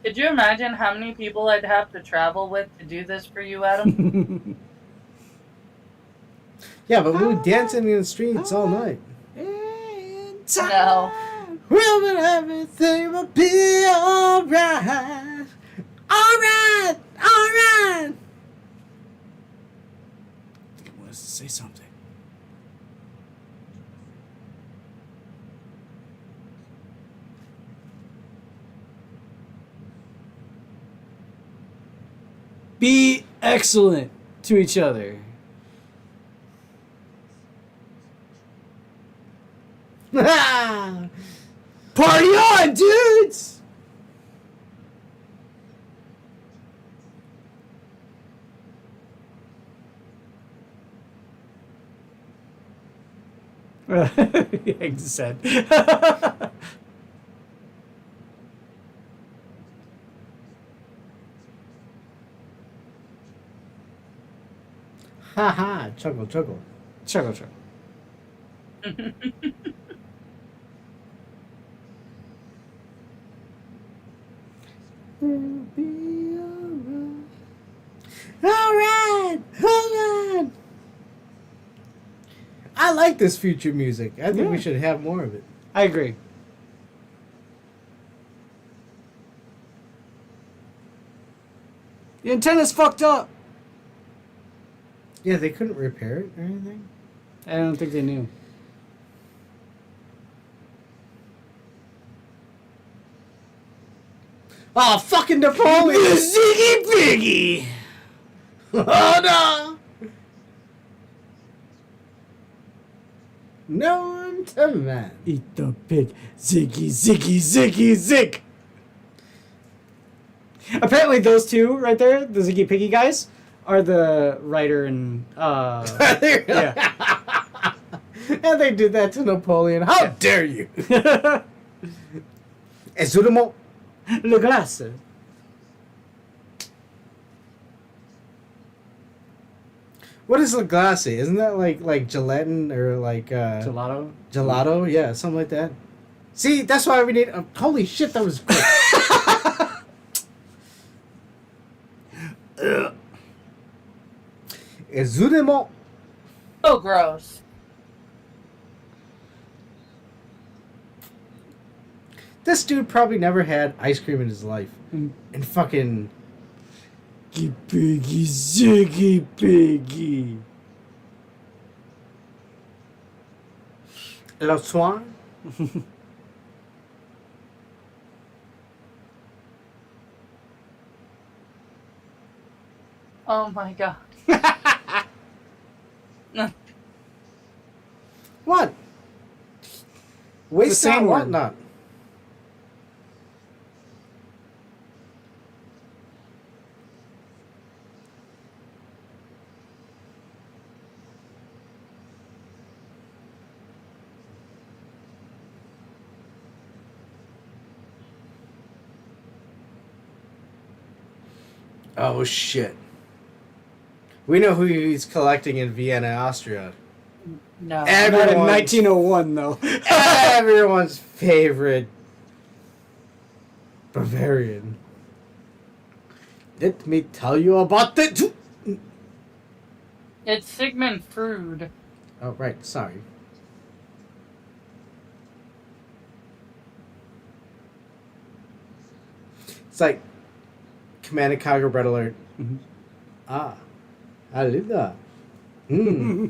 D: Could you imagine how many people I'd have to travel with to do this for you, Adam?
A: Yeah, but we were dancing in the streets all night.
D: No.
A: Well, but everything will be alright. Alright! Alright!
B: He wants to say something. Be excellent to each other. Party on, dudes! I just said.
A: Ha ha! Chuckle, chuckle.
B: Chuckle, chuckle.
A: Alright, hold on. I like this future music. I think we
B: Yeah.
A: should have more of it.
B: I agree. The antenna's fucked up.
A: Yeah, they couldn't repair it or anything.
B: I don't think they knew.
A: Oh, fucking Napoleon!
B: Ziggy Piggy!
A: Oh no! No one to man.
B: Eat the pig. Ziggy, ziggy, ziggy, zig! Apparently those two right there, the Ziggy Piggy guys, are the writer and, yeah.
A: And they did that to Napoleon. How dare you? Ezurimo.
B: Le glace.
A: What is la glace? Isn't that like gelatin or like
B: Gelato.
A: gelato? Yeah, something like that. See, that's why we need. Holy shit, that was quick. Ezurimo.
D: So gross.
A: This dude probably never had ice cream in his life.
B: Mm.
A: And fucking.
B: Ziggy Piggy, Ziggy Piggy.
A: Le Swan?
D: Oh my god.
A: What? Waste
B: same
A: not, want
B: word.
A: not. Oh shit. We know who he's collecting in Vienna, Austria.
D: No.
B: Not in
A: Everyone's,
B: 1901, though.
A: everyone's favorite Bavarian. Let me tell you about it.
D: It's Sigmund Freud.
A: Oh, right. Sorry. It's like Command and Conquer Red Alert.
B: Mhm.
A: Ah. Alida. Hmm.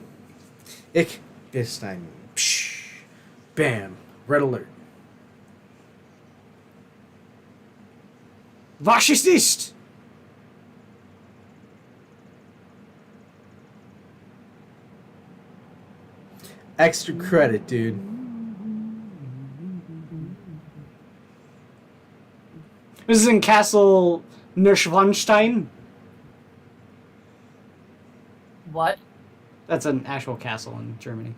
A: Ich bist ein. Psh. Bam. Red Alert.
B: Was ist ist?
A: Extra credit, dude.
B: This is in Castle Neuschwanstein.
D: What?
B: That's an actual castle in Germany,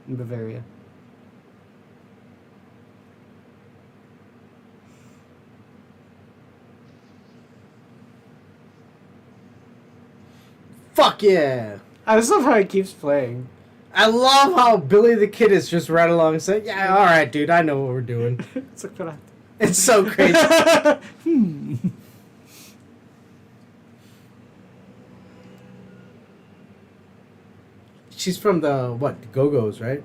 B: in Bavaria.
A: Fuck yeah.
B: I just love how it keeps playing.
A: I love how Billy the Kid is just right along and saying, yeah, all right, dude, I know what we're doing.
B: It's like,
A: It's so crazy. She's from the, what, Go-Go's, right?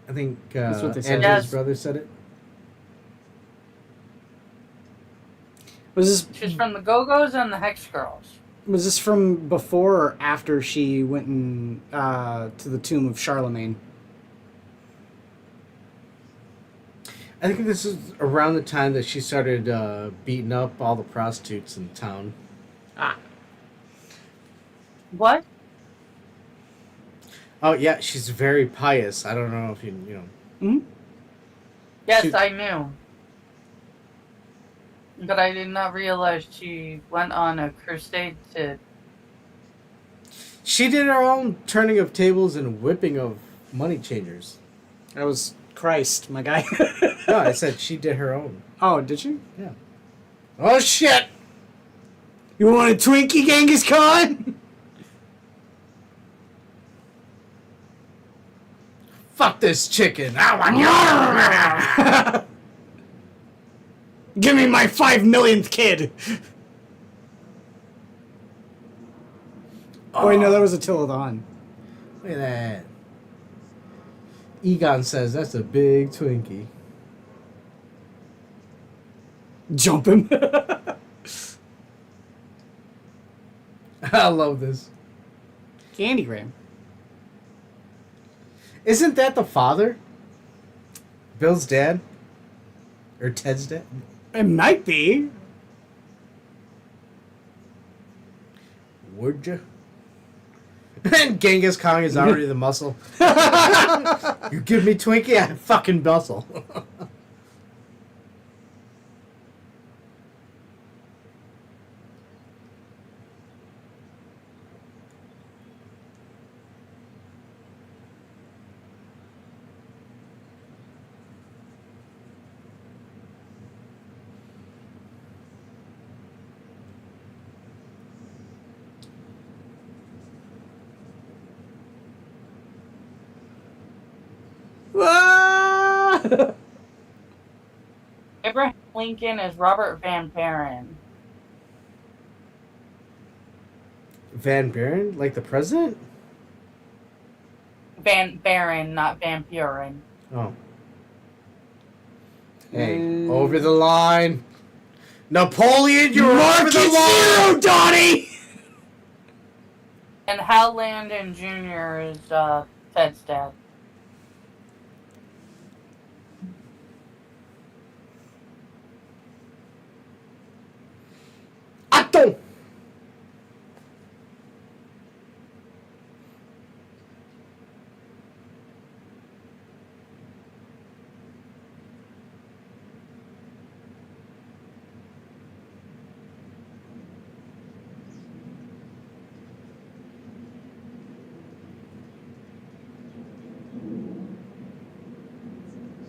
A: I think
B: That's what they said.
A: Andrew's
D: Yes.
A: brother said it.
B: Was
D: She's from the Go-Go's and the Hex Girls.
B: this from before or after she went in, to the tomb of Charlemagne?
A: I think this is around the time that she started beating up all the prostitutes in town.
B: Ah.
D: What?
A: Oh, yeah, she's very pious. I don't know if you know.
B: Hmm?
D: Yes,
A: She-
D: I knew. But I did not realize she went on a crusade to...
A: She did her own turning of tables and whipping of money changers.
B: That was Christ, my guy.
A: No, I said she did her own.
B: Oh, did she?
A: Yeah. Oh, shit!
B: You want a Twinkie, Genghis Khan?
A: Fuck this chicken. I want
B: Give me my 5 millionth kid. Oh, wait, no, that was Attila the Hun.
A: Look at that. Egon says that's a big Twinkie.
B: Jump him.
A: I love this.
B: Candygram.
A: Isn't that the father? Bill's dad? Or Ted's dad?
B: It might be.
A: Would you? And Genghis Khan is already the muscle. You give me Twinkie, I fucking muscle.
B: Ah!
D: Abraham Lincoln is Robert Van Buren.
A: Van Buren? Like the president?
D: Van Buren, not Van Buren.
A: Oh. Hey, over the line. Napoleon, you're over the line!
B: Donnie!
D: And Hal Landon Jr. is Ted's dad.
A: Atto!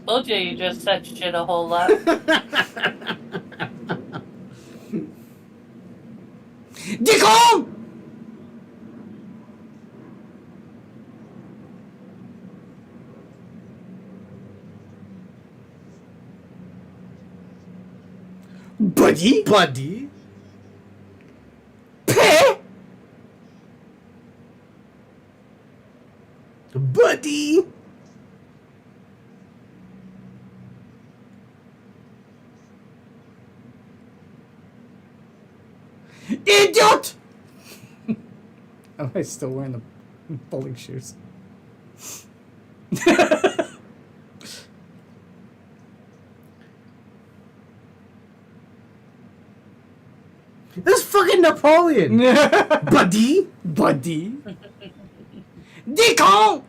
D: Told you just said shit a whole lot.
B: Dickon! Buddy?
A: Buddy?
B: Peh?
A: Buddy?
B: Idiot! Am I still wearing the bowling shoes?
A: That's fucking Napoleon! Buddy?
B: Buddy? Dickon!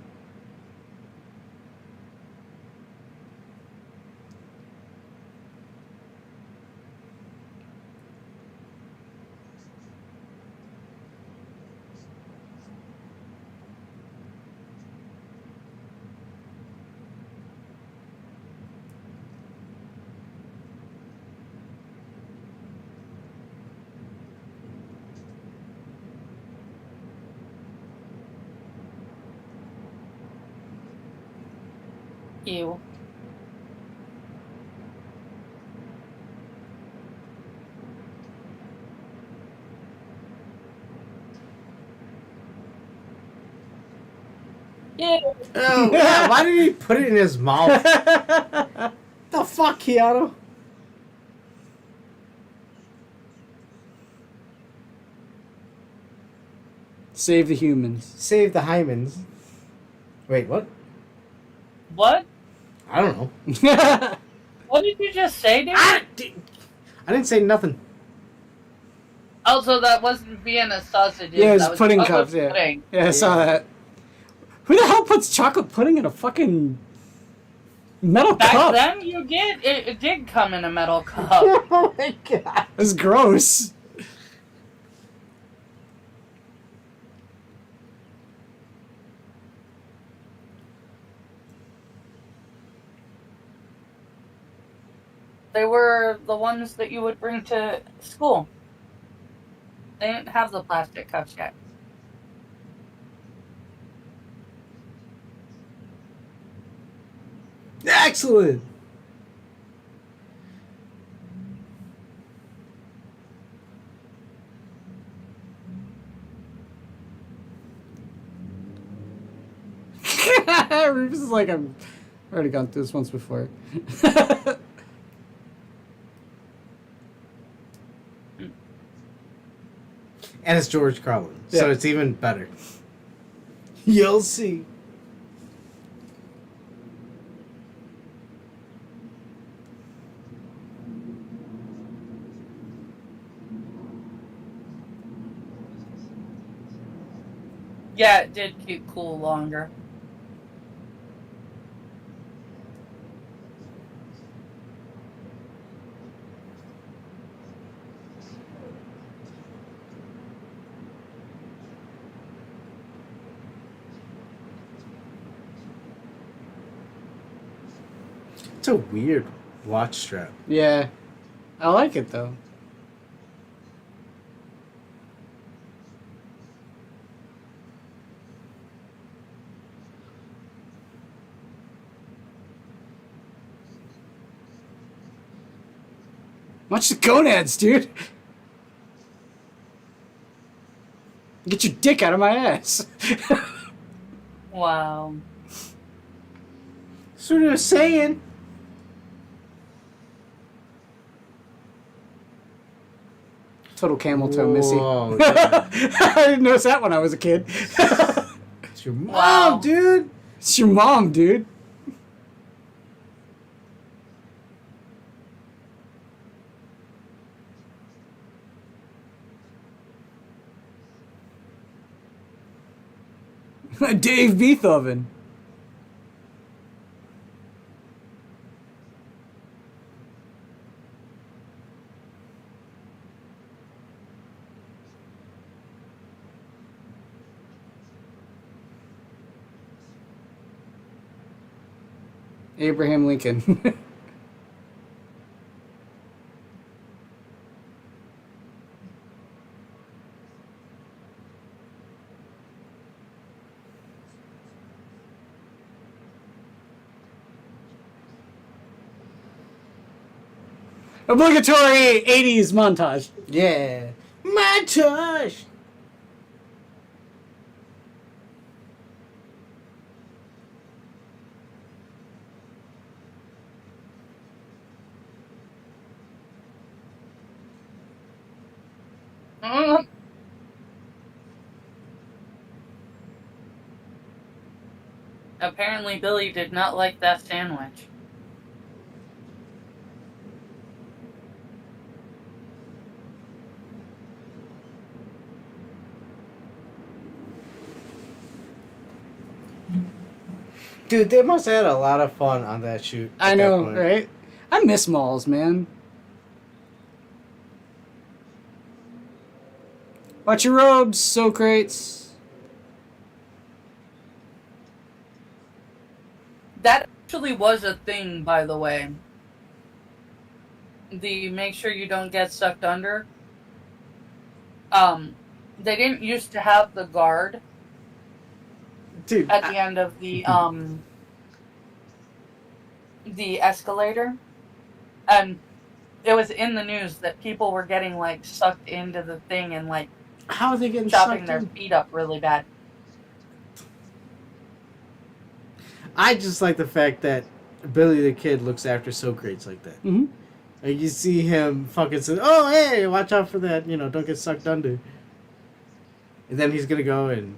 D: Ew. Ew.
A: Oh, yeah, why did he put it in his mouth? The fuck, Keanu?
B: Save the humans.
A: Save the hymens. Wait, what?
D: What?
A: I don't know.
D: What did you just say, dude?
A: I didn't say nothing.
D: Also, that wasn't Vienna sausages.
B: Yeah, it
D: that
B: was pudding
D: chocolate
B: cups, yeah.
D: pudding.
B: Yeah, I saw that. Who the hell puts chocolate pudding in a fucking metal
D: Back
B: cup?
D: then, it did come in a metal cup.
A: Oh my god.
B: That's gross.
D: They were the ones that you would bring to school. They didn't have the plastic cups yet.
A: Excellent.
B: Rufus is like, I've already gone through this once before.
A: And it's George Carlin, so
B: Yeah.
A: it's even better. You'll see.
D: Yeah, it did keep cool longer.
A: It's a weird watch strap.
B: Yeah. I like it, though. Watch the gonads, dude. Get your dick out of my ass.
D: Wow.
A: That's what I was saying.
B: Total camel toe, Missy.
A: Whoa, yeah.
B: I didn't notice that when I was a kid.
A: It's your mom,
D: Wow.
A: dude.
B: It's your mom, dude. Dave Beethoven. Abraham Lincoln. Obligatory 80s montage.
A: Yeah. My tush.
D: Mm. Apparently, Billy did not like that sandwich.
A: Dude, they must have had a lot of fun on that shoot.
B: I
A: at that
B: know,
A: point.
B: right? I miss malls, man. Watch your robes, Socrates.
D: That actually was a thing, by the way. The make sure you don't get sucked under. They didn't used to have the guard
A: Dude,
D: at the end of the escalator, and it was in the news that people were getting like sucked into the thing and like
A: how are they getting
D: chopping
A: sucked
D: their
A: in?
D: feet up really bad.
A: I just like the fact that Billy the Kid looks after Socrates like that.
B: Mm-hmm.
A: Like you see him fucking say, "Oh, hey, watch out for that! You know, don't get sucked under." And then he's gonna go and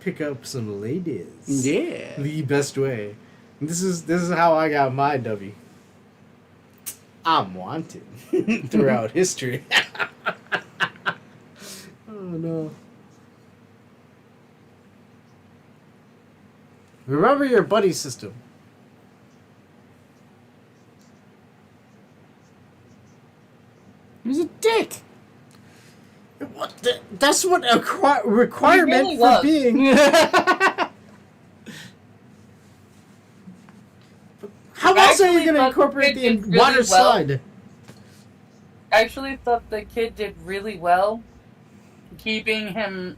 A: pick up some ladies.
B: Yeah.
A: The best way. This is how I got my W. I'm wanted throughout history. Oh no. Remember your buddy system.
B: He's a dick.
A: What that's what a requirement
D: really
A: for
D: was.
A: being. How
D: I
A: else are you
D: actually
A: going to
D: thought
A: incorporate
D: the
A: the
D: kid did
A: water
D: really well.
A: slide?
D: I actually thought the kid did really well keeping with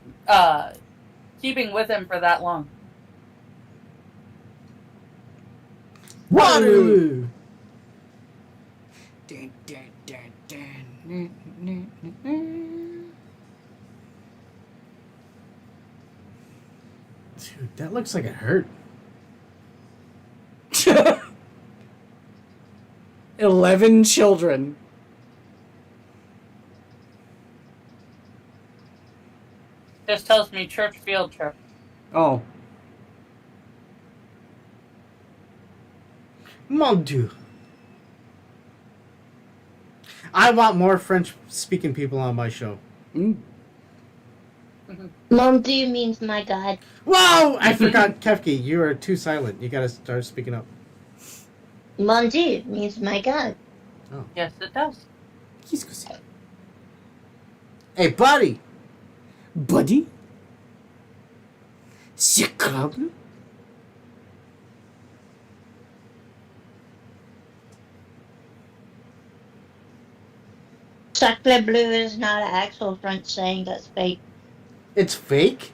D: him for that long.
A: Water!
B: Dun, dun, dun, dun.
A: Dude, that looks like it hurt.
B: 11 children.
D: This tells me church field trip.
B: Oh.
A: Mon Dieu. I want more French-speaking people on my show.
B: Mm.
C: Mon Dieu means my God.
A: Whoa! I forgot, Kefki. You are too silent. You gotta start speaking up.
C: Mon Dieu means my God.
D: Yes, it does.
B: Qu'est-ce que c'est?
A: Hey, buddy!
B: Buddy? Sacre.
C: Sacre bleu is not an actual French saying. That's fake.
A: It's fake?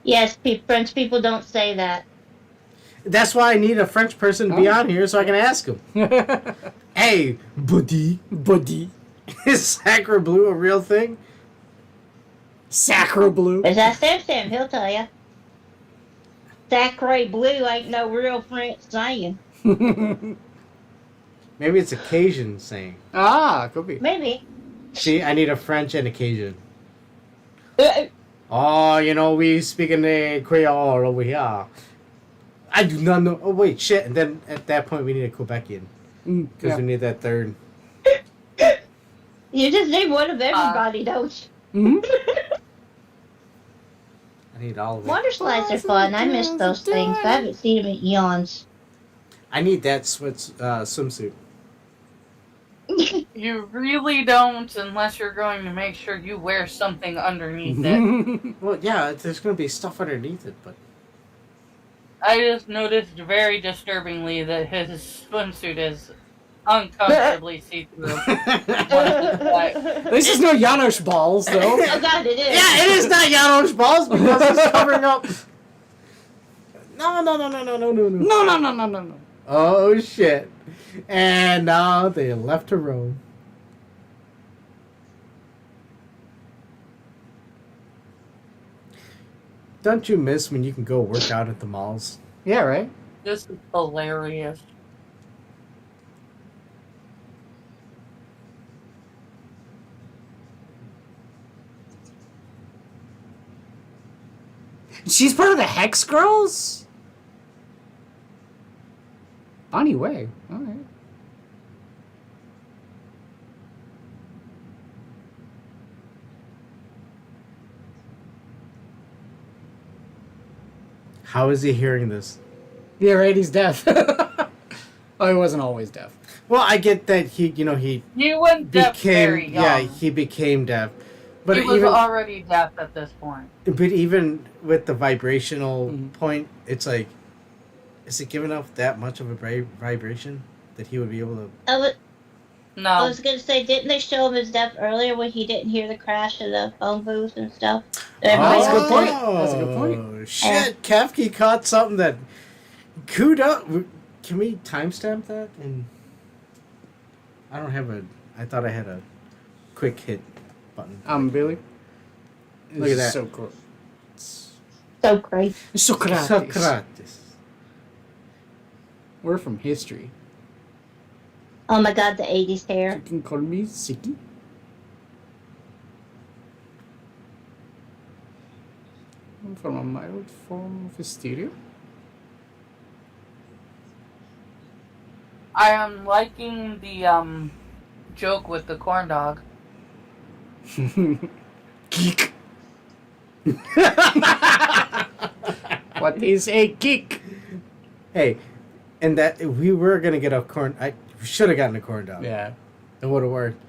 C: Yes, French people don't say that.
A: That's why I need a French person to be
B: Oh.
A: on here so I can ask him. Hey, buddy.
B: Buddy.
A: Is Sacre Bleu a real thing?
B: Sacre bleu.
C: Is that Sam? He'll tell you. Sacre bleu ain't no real French saying.
A: Maybe it's a Cajun saying.
B: Ah, could be.
C: Maybe.
A: See, I need a French and a Cajun.
C: Uh,
A: Oh, you know, we speak in the Creole over here. I do not know. Oh, wait, shit. And then at that point, we need a Quebecian. Because we need that third.
C: You just need one of everybody, don't you?
A: I need all of it.
C: Water slides are fun. I miss those things. I haven't seen them in eons.
A: I need that swimsuit.
D: You really don't, unless you're going to make sure you wear something underneath it.
A: Well, yeah, there's going to be stuff underneath it, but...
D: I just noticed very disturbingly that his swimsuit is uncomfortably see-through.
B: This is no Janos balls, though.
C: Oh God, it is.
A: Yeah, it is not Janos balls because it's covering up... No.
B: No.
A: Oh, shit. And now they left to roam. Don't you miss when you can go work out at the malls?
B: Yeah, right?
D: This is hilarious.
B: She's part of the Hex Girls? BahneWeh. Alright.
A: How is he hearing this?
B: Yeah, right, he's deaf. Oh, he wasn't always deaf.
A: Well, I get that he
D: He went deaf very
A: became
D: young.
A: he became deaf. But
D: He was
A: even
D: already deaf at this point.
A: but even with the vibrational
B: Mhm.
A: point, it's like, is it giving off that much of a vibration that he would be able to?
C: I
D: No.
C: was gonna say, didn't they show him his death earlier when he didn't hear the crash of the phone booth and stuff?
B: That's a
C: Everybody-
B: good point. That's a good point.
A: Oh, shit, Kefki caught something that. Kudos. Can we timestamp that? And I don't have a. I thought I had a quick hit button.
B: Billy.
A: Look at that.
B: So cool.
C: So great.
B: Socrates.
A: Socrates.
B: We're from history.
C: Oh my God, the '80s hair.
B: You can call me Siki. From a mild form of hysteria.
D: I am liking the joke with the corn dog.
B: Geek. What is a geek?
A: Hey, and that we were gonna get a corn. I should have gotten a corn dog.
B: Yeah.
A: It would have worked.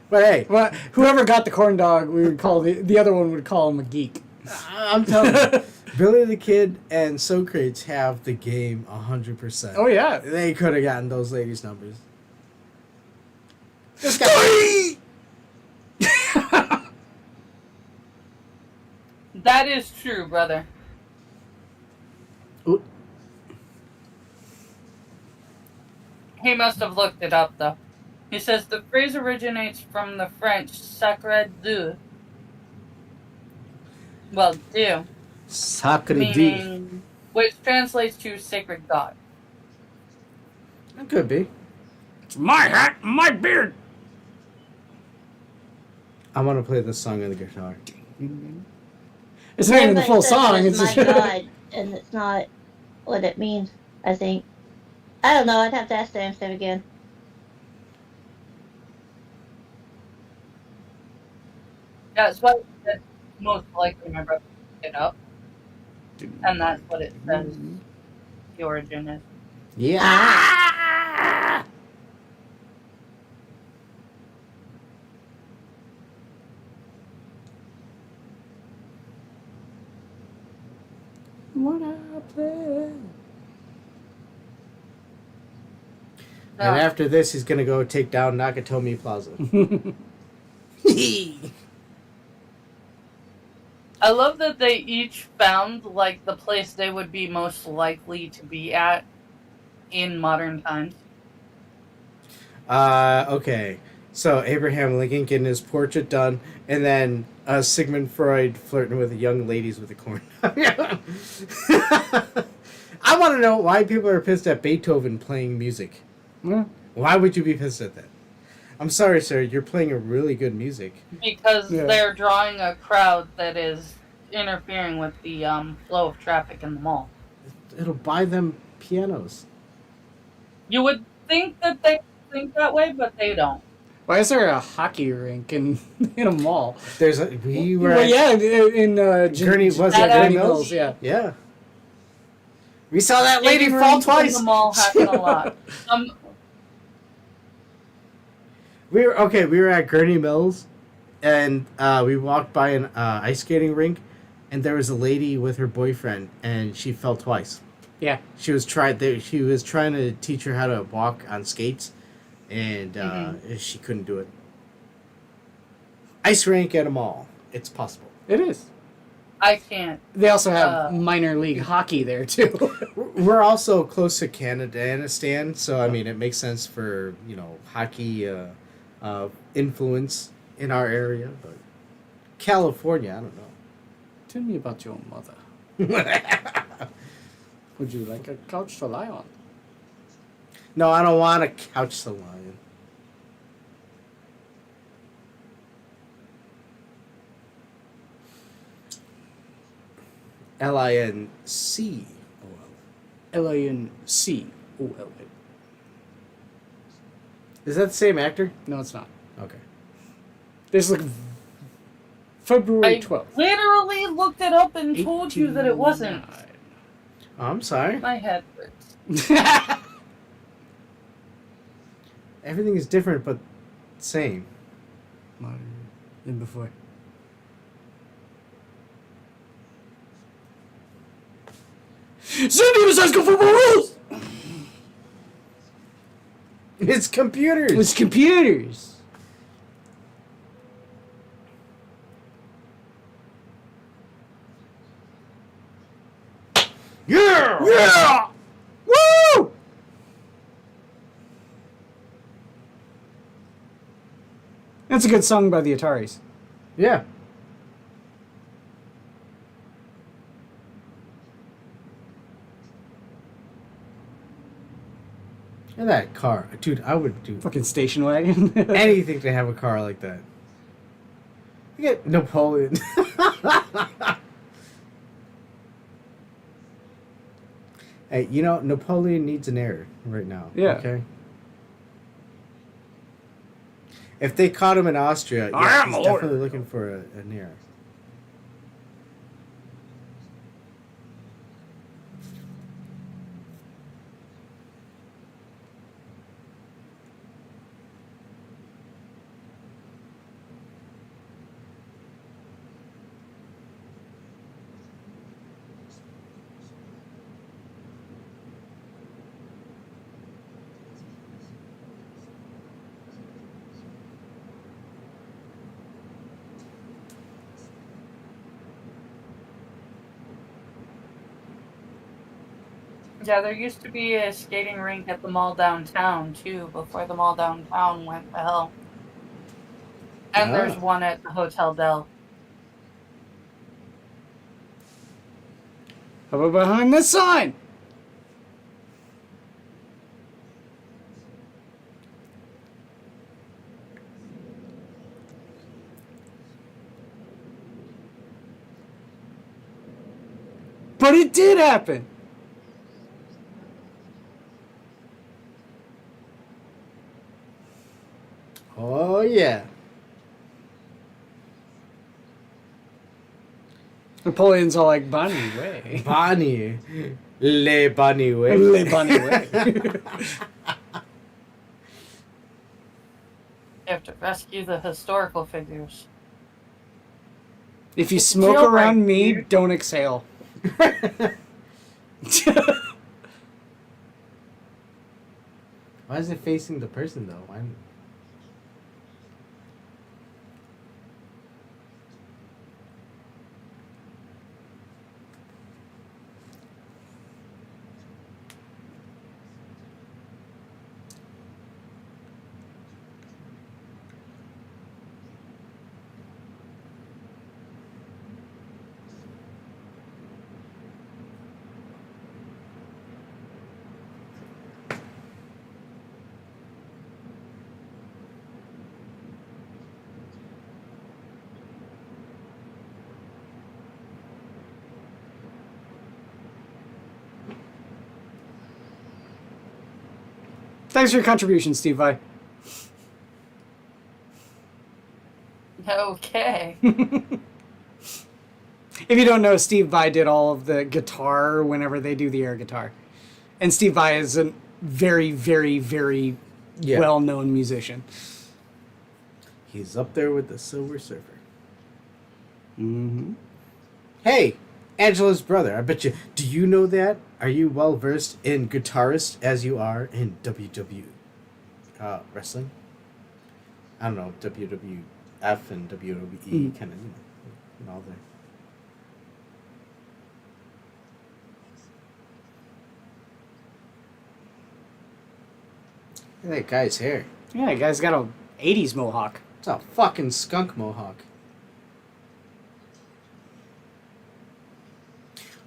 A: But hey,
B: Well, whoever got the corn dog, we would call the other one would call him a geek.
A: I'm telling you, Billy the Kid and Socrates have the game 100%.
B: Oh yeah.
A: They could have gotten those ladies' numbers. This guy.
D: That is true, brother.
A: Ooh.
D: He must have looked it up, though. He says the phrase originates from the French sacre deux. Well, deux.
A: Sacre Dieu.
D: Meaning which translates to sacred god.
A: It could be.
B: It's my hat, my beard.
A: I'm gonna play this song on the guitar.
B: It's not even the
C: but
B: full
C: it says
B: song.
C: it's
B: It's
C: my
B: just
C: God, and it's not what it means. I think. I don't know. I'd have to ask Samson again.
D: That's what that's most likely my brother picked it up, and that's what it says the origin is.
A: Yeah.
B: Ah! What I play?
A: And after this, he's gonna go take down Nakatomi Plaza.
D: I love that they each found like the place they would be most likely to be at in modern times.
A: Okay. So Abraham Lincoln getting his portrait done, and then Sigmund Freud flirting with young ladies with a corn. I want to know why people are pissed at Beethoven playing music.
B: Yeah.
A: Why would you be pissed at that? I'm sorry, sir. You're playing a really good music.
D: Because
B: Yeah.
D: they're drawing a crowd that is interfering with the flow of traffic in the mall.
A: It'll buy them pianos.
D: You would think that they think that way, but they don't.
B: Why is there a hockey rink in a mall?
A: There's a, we were
B: Well,
A: at-
B: yeah, in
A: Gurney- was
D: it
B: Gurney
D: Mills?
B: Mills? Yeah.
A: Yeah. We saw that lady
D: Skating
A: fall
D: rinks in
A: twice.
D: The mall happen a lot.
A: We were at Gurney Mills, and we walked by an ice skating rink, and there was a lady with her boyfriend, and she fell twice.
B: Yeah.
A: She was trying to teach her how to walk on skates, and she couldn't do it. Ice rink at a mall. It's possible.
B: It is.
D: I can't.
B: They also have minor league hockey there too.
A: We're also close to Canada, so I mean it makes sense for hockey influence in our area, but California, I don't know.
B: Tell me about your mother. Would you like a couch to lie on?
A: No, I don't want a couch to lie in. LINCOL.
B: LINCOL.
A: Is that the same actor?
B: No, it's not.
A: Okay.
B: There's like February
D: I
B: 12th.
D: literally looked it up and told you that it wasn't.
A: Oh, I'm sorry.
D: My head hurts.
A: Everything is different, but same.
B: Modern than before. Cindy was asking for more rules!
A: It's computers.
B: It's computers.
A: Yeah.
B: Yeah! Woo! That's a good song by the Ataris.
A: Yeah. And that car, dude, I would do
B: Fucking station wagon.
A: anything to have a car like that. You get Napoleon. Hey, Napoleon needs an heir right now.
B: Yeah.
A: Okay. If they caught him in Austria,
B: I
A: yeah,
B: am
A: he's
B: a lawyer.
A: definitely looking for an heir.
D: Yeah, there used to be a skating rink at the mall downtown, too, before the mall downtown went to hell. And there's one at the Hotel Del.
B: How about behind this sign? But it did happen.
A: Oh, yeah.
B: Napoleon's all like, BahneWeh.
A: Bonnie. Le BahneWeh.
B: Le BahneWeh.
D: You have to rescue the historical figures.
B: If you
D: It's
B: smoke
D: jail
B: around
D: break,
B: me,
D: dude.
B: don't exhale.
A: Why is it facing the person, though? Why?
B: Thanks for your contribution, Steve Vai.
D: Okay.
B: If you don't know, Steve Vai did all of the guitar whenever they do the air guitar. And Steve Vai is a very, very, very
A: Yeah.
B: well-known musician.
A: He's up there with the Silver Surfer.
B: Mm-hmm.
A: Hey, Angela's brother. I bet you. Do you know that? Are you well versed in guitarist as you are in WW wrestling? I don't know, WWF and WWE kind of, and all there. Look at that guy's hair.
B: Yeah, the guy's got a 80s mohawk.
A: It's a fucking skunk mohawk.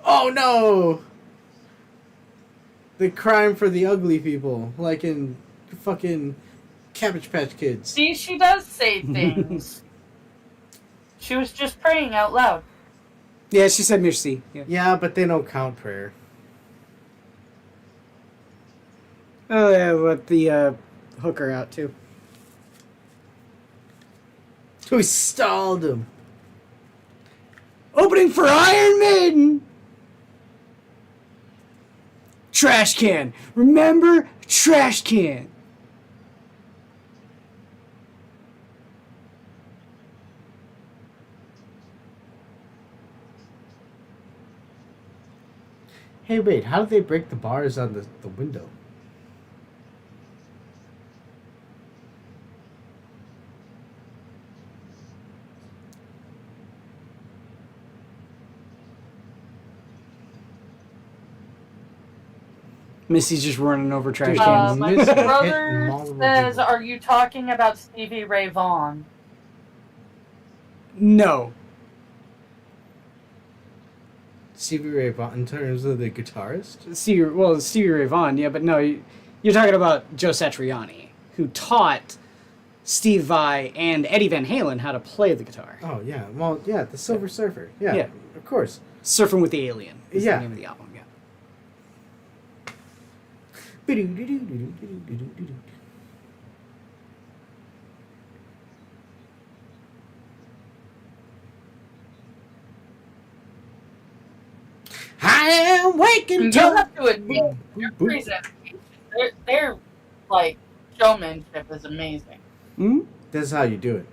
A: Oh no! The crime for the ugly people, like in fucking Cabbage Patch Kids.
D: See, she does say things. She was just praying out loud.
B: Yeah, she said Merci. Yeah.
A: Yeah, but they don't count prayer.
B: Oh, yeah, let the hooker out, too.
A: We stalled him.
B: Opening for Iron Maiden! Trash can. Remember? Trash can.
A: Hey, wait, how did they break the bars on the window?
B: Missy's just running over trash
A: Dude,
B: cans.
D: My
A: Miss-
D: brother
A: multiple
D: says,
A: people.
D: "Are you talking about Stevie Ray Vaughan?"
B: No.
A: Stevie Ray Vaughan in terms of the guitarist?
B: Stevie Ray Vaughan, yeah, but no, you're talking about Joe Satriani, who taught Steve Vai and Eddie Van Halen how to play the guitar.
A: Oh, yeah. Well, yeah, the Silver Surfer. Yeah,
B: Yeah.
A: of course.
B: Surfing with the Alien is
A: Yeah.
B: the name of the album, yeah.
A: I am waking
D: You
A: to...
D: have to admit, their presentation, their like showmanship is amazing.
B: Hmm?
A: This is how you do it.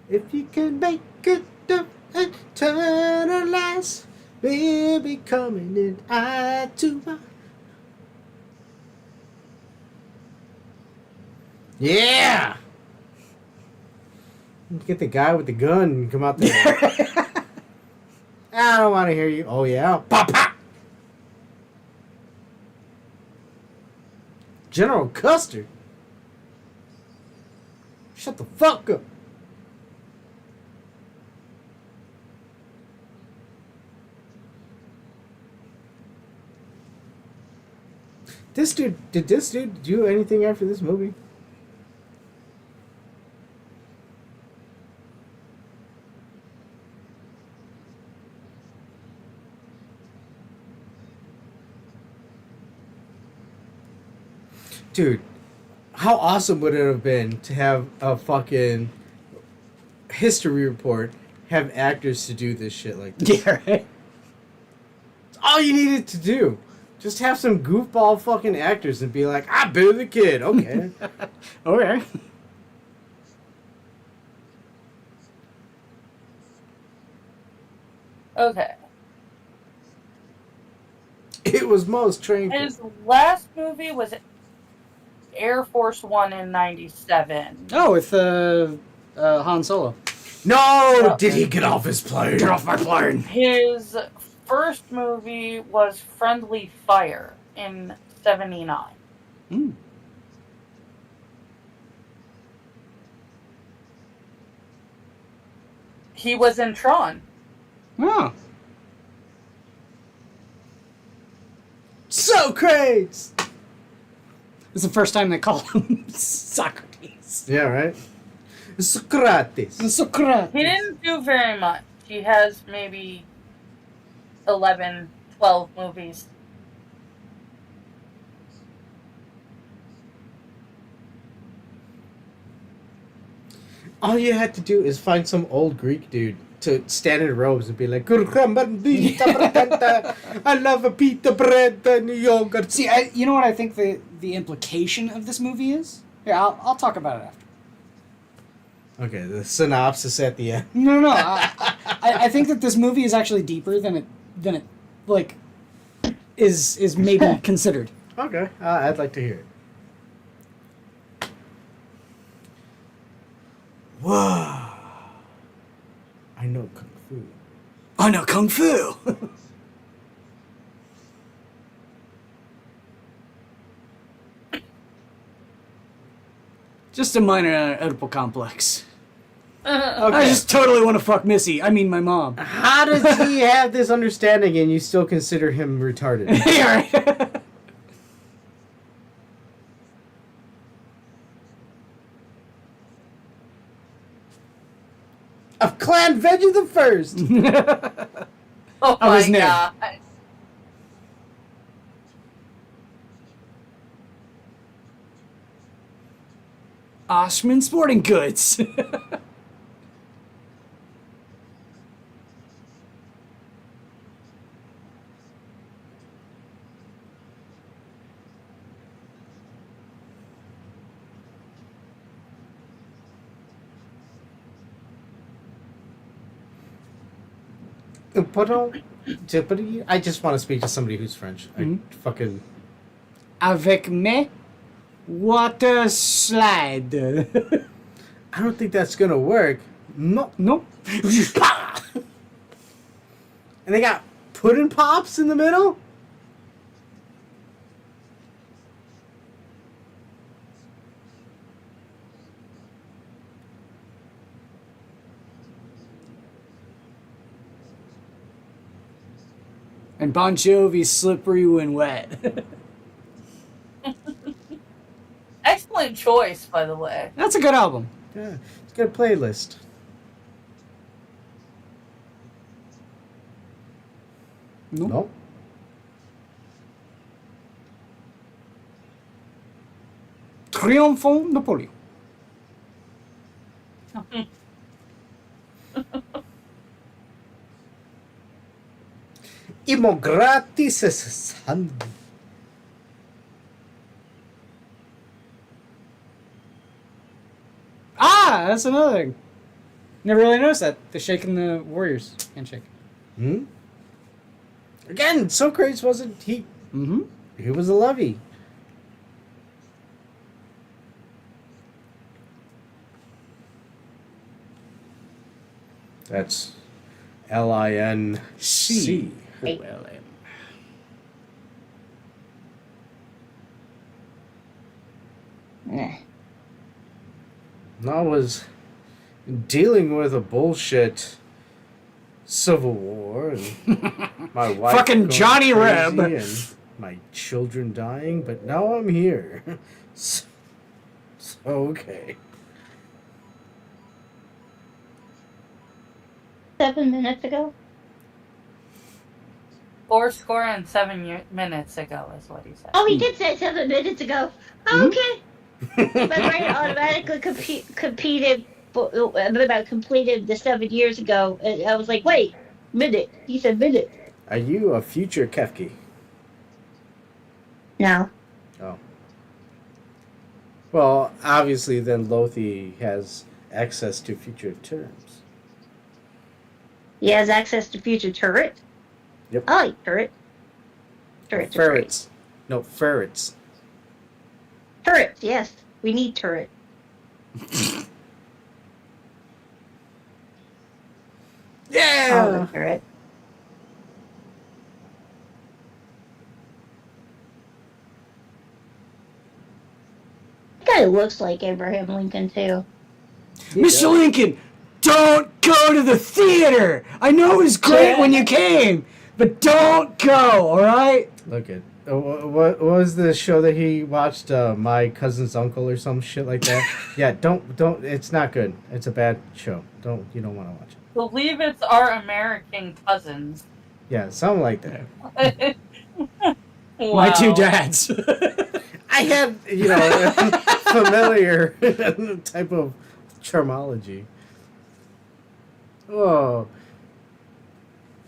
A: If you can make it up and eternalize, baby, coming in eye to eye. Yeah! Get the guy with the gun and come out there. I don't want to hear you. Oh, yeah? Pop, pop! General Custer. Shut the fuck up. Did this dude do anything after this movie? Dude, how awesome would it have been to have a fucking history report have actors to do this shit like this?
B: Yeah, right.
A: It's all you needed to do. Just have some goofball fucking actors and be like, I Billy the Kid. Okay.
B: Okay.
D: Okay.
A: It was most tranquil.
D: His last movie was Air Force One in '97.
B: Oh, with Han Solo.
A: No! Did he get off his plane?
B: Get off my plane.
D: His first movie was Friendly Fire in '79.
B: Mm.
D: He was in Tron.
B: Oh.
A: Socrates!
B: It's the first time they call him Socrates.
A: Yeah, right? Socrates.
B: Socrates.
D: He didn't do very much. He has maybe 11, 12 movies.
A: All you had to do is find some old Greek dude to stand in robes and be like, I love a pita bread and yogurt.
B: See, you know what I think the implication of this movie is? Here, I'll talk about it after.
A: Okay, the synopsis at the end.
B: No. I think that this movie is actually deeper than it like is maybe considered.
A: Okay, I'd like to hear it. Whoa. I know Kung Fu.
B: I know Kung Fu. Just a minor Oedipal complex.
A: Okay.
B: I just totally want to fuck Missy. I mean, my mom.
A: How does he have this understanding and you still consider him retarded?
B: Yeah, right.
A: Of Clan Veggie the First.
D: Oh
B: I was
D: my
B: near.
D: god.
B: Oshman Sporting Goods.
A: I just want to speak to somebody who's French. I fucking...
B: Avec me, water slide.
A: I don't think that's gonna work. No.
B: Nope.
A: And they got pudding pops in the middle?
B: And Bon Jovi's Slippery When Wet.
D: Excellent choice, by the way.
B: That's a good album.
A: Yeah, it's a good playlist. Nope.
B: Triomphant Napoleon.
A: Imo gratis san.
B: Ah, that's another thing. Never really noticed that. The shaking the Warriors handshake.
A: Hmm? Again, Socrates wasn't... He was a lovey. That's Linc.
B: O-L-M.
A: I was dealing with a bullshit civil war and my wife
B: Fucking
A: going
B: Johnny
A: crazy
B: Reb.
A: and my children dying, but now I'm here. So okay.
C: 7 minutes ago.
D: 7 minutes ago is what he said.
C: Oh, he did say 7 minutes ago.
B: Mhm.
C: Okay. My brain automatically completed the 7 years ago. And I was like, wait, minute. He said minute.
A: Are you a future Kefki?
C: No.
A: Oh. Well, obviously then Lothi has access to future terms.
C: He has access to future turret.
A: Yep.
C: I like turret. Turrets are great.
A: Ferrets. No, ferrets.
C: Turrets, yes. We need turret.
A: Yeah!
C: Turret. Guy looks like Abraham Lincoln too.
B: Mr. Lincoln, don't go to the theater. I know it was great when you came, but don't go, all right?
A: Look at what was the show that he watched? My Cousin's Uncle or some shit like that. Yeah, don't. It's not good. It's a bad show. You don't want to watch it.
D: I believe it's Our American Cousins.
A: Yeah, something like that.
B: My two
D: Wow.
B: dads.
A: I had familiar type of terminology. Oh,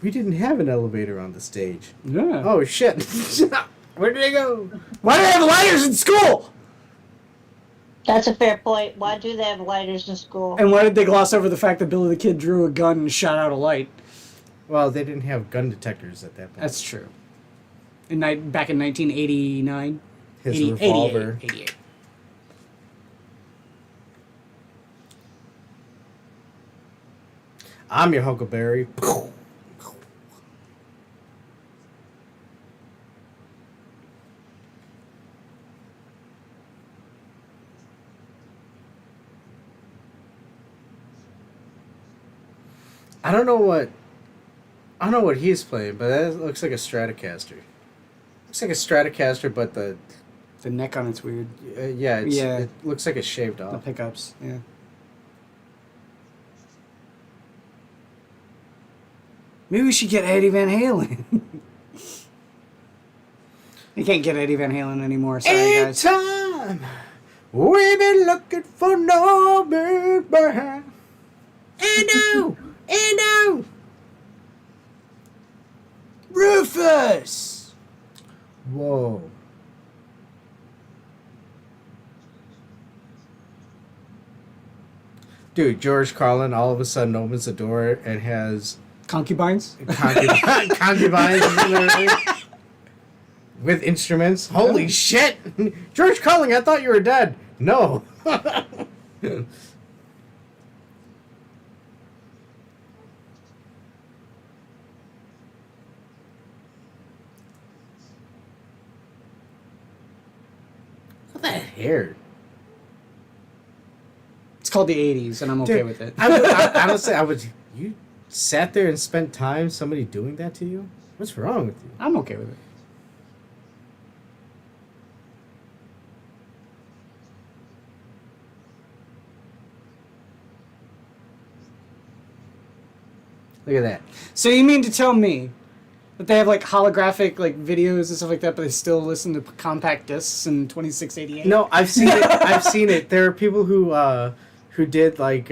A: we didn't have an elevator on the stage.
B: Yeah.
A: Oh shit! Where did they go?
B: Why do they have lighters in school?
C: That's a fair point. Why do they have lighters in school?
B: And why did they gloss over the fact that Billy the Kid drew a gun and shot out a light?
A: Well, they didn't have gun detectors at that point.
B: That's true. Back in 1989?
A: His
B: 88,
A: revolver.
B: 88.
A: I'm your Huckleberry. I don't know what he's playing, but that looks like a Stratocaster. Looks like a Stratocaster, but the
B: neck on it's weird.
A: yeah,
B: Yeah.
A: it looks like it's shaved
B: The
A: off.
B: pickups, yeah. Maybe we should get Eddie Van Halen. You can't get Eddie Van Halen anymore. Sorry, guys.
A: Anytime we've been looking for no big behind. And
B: Rufus!
A: Whoa. Dude, George Carlin all of a sudden opens the door and has
B: Concubines?
A: concubines and everything. With instruments. Holy shit! George Carlin, I thought you were dead. No. Look at that hair.
B: It's called the 80s, and I'm okay
A: Dude,
B: with it.
A: Honestly, you sat there and spent time somebody doing that to you? What's wrong with you?
B: I'm okay with it.
A: Look at that.
B: So you mean to tell me that they have like holographic like videos and stuff like that, but they still listen to compact discs in 2688?
A: No, I've seen it. I've seen it. There are people who did like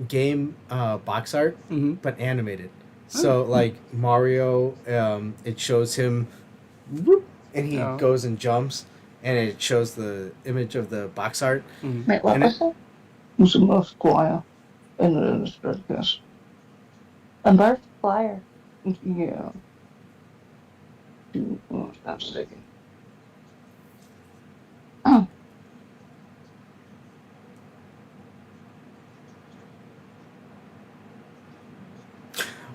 A: game box art,
B: Mhm.
A: but animated. So like Mario, it shows him, whoop, and he
B: Oh.
A: goes and jumps, and it shows the image of the box art.
C: Wait, what
A: And
C: was it?
E: was a Murph Choir in the Stratocaster.
C: A Murph flyer.
E: Yeah. I'm mistaken.
C: Oh.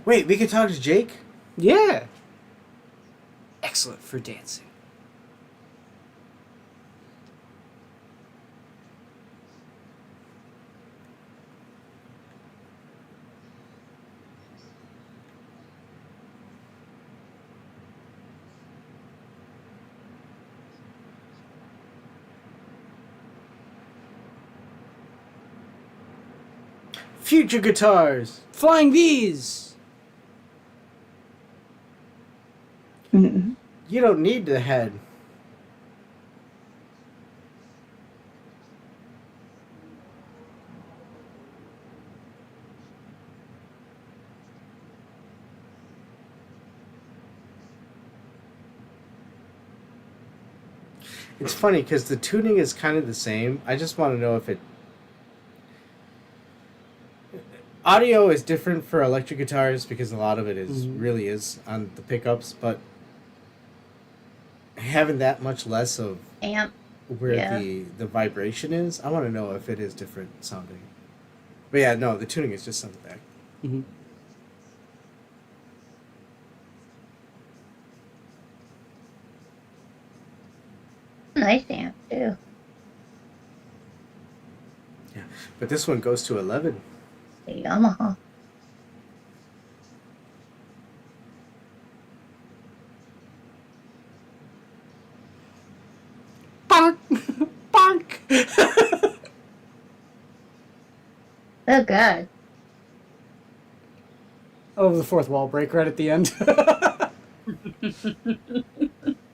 A: Wait, we can talk to Jake?
B: Yeah. Excellent for dancing.
A: Future guitars.
B: Flying V's.
E: Mm-mm.
A: You don't need the head. It's funny because the tuning is kind of the same. I just want to know if it... Audio is different for electric guitars because a lot of it is really is on the pickups, but having that much less of
C: Amp.
A: where
C: Yeah.
A: the vibration is, I want to know if it is different sounding. But yeah, no, the tuning is just on the back.
B: Mm-hmm.
C: Nice amp too.
A: Yeah, but this one goes to 11.
C: The Yamaha.
B: Bonk. Bonk.
C: Oh God.
B: Oh, the fourth wall break right at the end.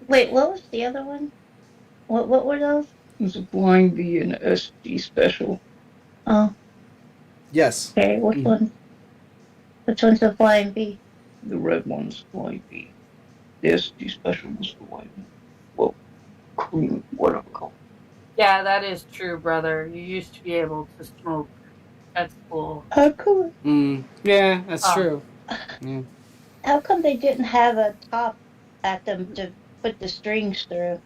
C: Wait, what was the other one? What were those?
E: It was a Flying V and a SG special.
C: Oh,
A: Yes.
C: okay. Which
B: Mm.
C: one? Which one's the flying bee?
E: The red one's Flying V. The SG special was the white one. Well, cream, whatever color.
D: Yeah, that is true, brother. You used to be able to smoke. That's cool.
C: How come?
B: Yeah, that's
D: Oh.
B: true. Yeah.
C: How come they didn't have a top at them to put the strings through?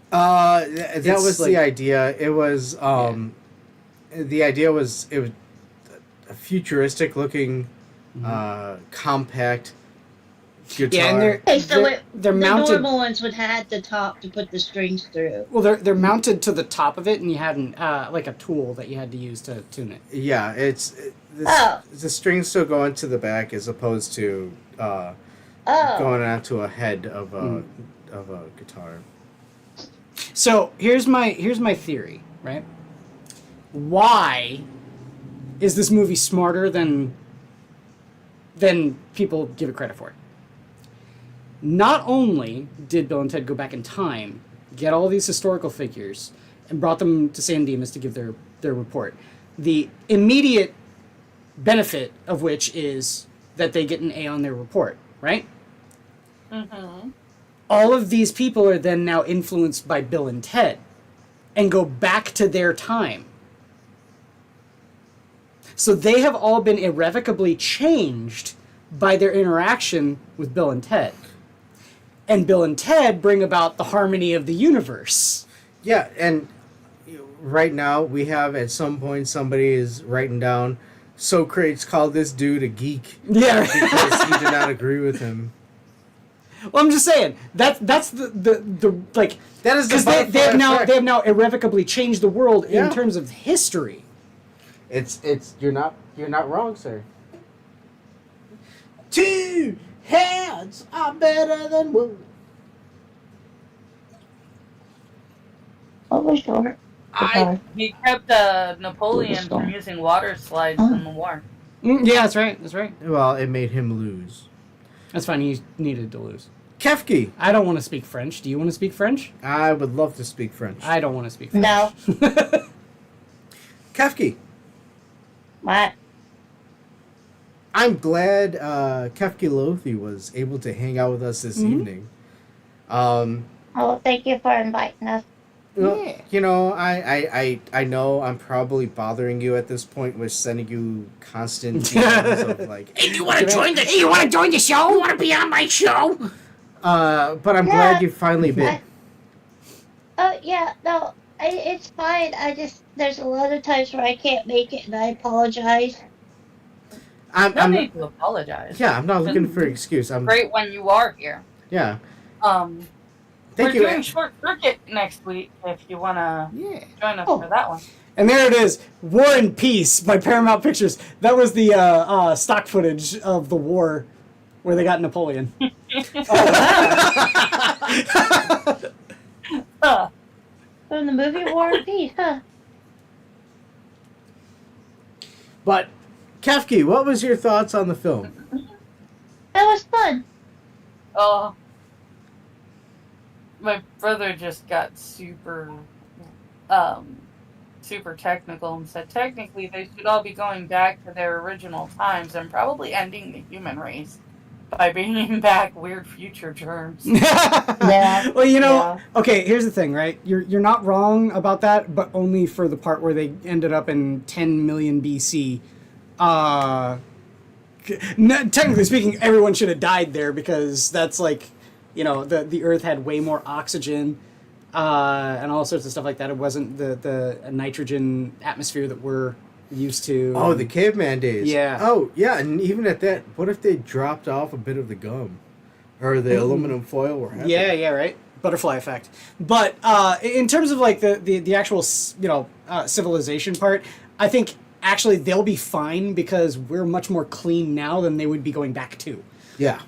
A: That
B: It's
A: was
B: like-
A: the idea. It was the idea was it was a futuristic looking compact guitar.
B: Yeah, and
C: Okay, so
B: they're
C: the
B: mounted.
C: normal ones would have the top to put the strings through.
B: Well, they're mounted to the top of it, and you had like a tool that you had to use to tune it.
A: Yeah,
C: Oh.
A: the strings still go into the back as opposed to
C: Oh,
A: going onto a head of a guitar.
B: So here's my theory, right? Why is this movie smarter than people give it credit for? Not only did Bill and Ted go back in time, get all these historical figures, and brought them to San Dimas to give their report, the immediate benefit of which is that they get an A on their report, right?
D: Mm-hmm.
B: All of these people are then now influenced by Bill and Ted and go back to their time. So they have all been irrevocably changed by their interaction with Bill and Ted. And Bill and Ted bring about the harmony of the universe.
A: Yeah, and right now we have at some point somebody is writing down Socrates called this dude a geek
B: Yeah.
A: because he did not agree with him.
B: Well, I'm just saying that's the like
A: That is the
B: because they have
A: butterfly
B: now
A: effect.
B: they have now irrevocably changed the world
A: Yeah.
B: in terms of history.
A: It's you're not wrong, sir. Two heads are better than one.
C: what was your?
D: He kept Napoleon from using water slides in the war.
B: Yeah, that's right. That's right.
A: Well, it made him lose.
B: That's fine. He needed to lose.
A: Kefki.
B: I don't want to speak French. Do you want to speak French?
A: I would love to speak French.
B: I don't want to speak French.
C: No.
A: Kefki.
C: What?
A: I'm glad Kefki Lothi was able to hang out with us this evening.
C: Oh, thank you for inviting us.
A: Well,
B: Yeah.
A: you know, I know I'm probably bothering you at this point with sending you constant emails of like,
B: Hey, you want to join the? Hey, you want to join the show? You want to be on my show?
A: but I'm glad you finally been.
C: Oh yeah, no, it's fine. There's a lot of times where I can't make it, and I apologize.
D: No
A: I'm
D: need to apologize.
A: yeah, I'm not looking for an excuse. I'm
D: Great when you are here.
A: yeah.
D: We're
A: Thank you.
D: doing Short Circuit next week if you want to
B: Yeah.
D: join us
B: Oh.
D: for that one.
B: And there it is, War and Peace by Paramount Pictures. That was the stock footage of the war where they got Napoleon.
C: From the movie War and Peace, huh?
A: But Kefki, what was your thoughts on the film?
C: That was fun.
D: Oh, my brother just got super technical and said technically they should all be going back to their original times and probably ending the human race by bringing back weird future germs.
C: Yeah.
B: Well, you know,
C: Yeah.
B: okay, here's the thing, right? You're not wrong about that, but only for the part where they ended up in 10 million BC. Technically speaking, everyone should have died there because that's like, you know, the Earth had way more oxygen and all sorts of stuff like that. It wasn't the nitrogen atmosphere that we're used to.
A: Oh, the caveman days.
B: Yeah.
A: Oh, yeah, and even at that, what if they dropped off a bit of the gum? Or the aluminum foil were happy?
B: Yeah, right. Butterfly effect. But in terms of like the actual, civilization part, I think actually they'll be fine because we're much more clean now than they would be going back to.
A: Yeah.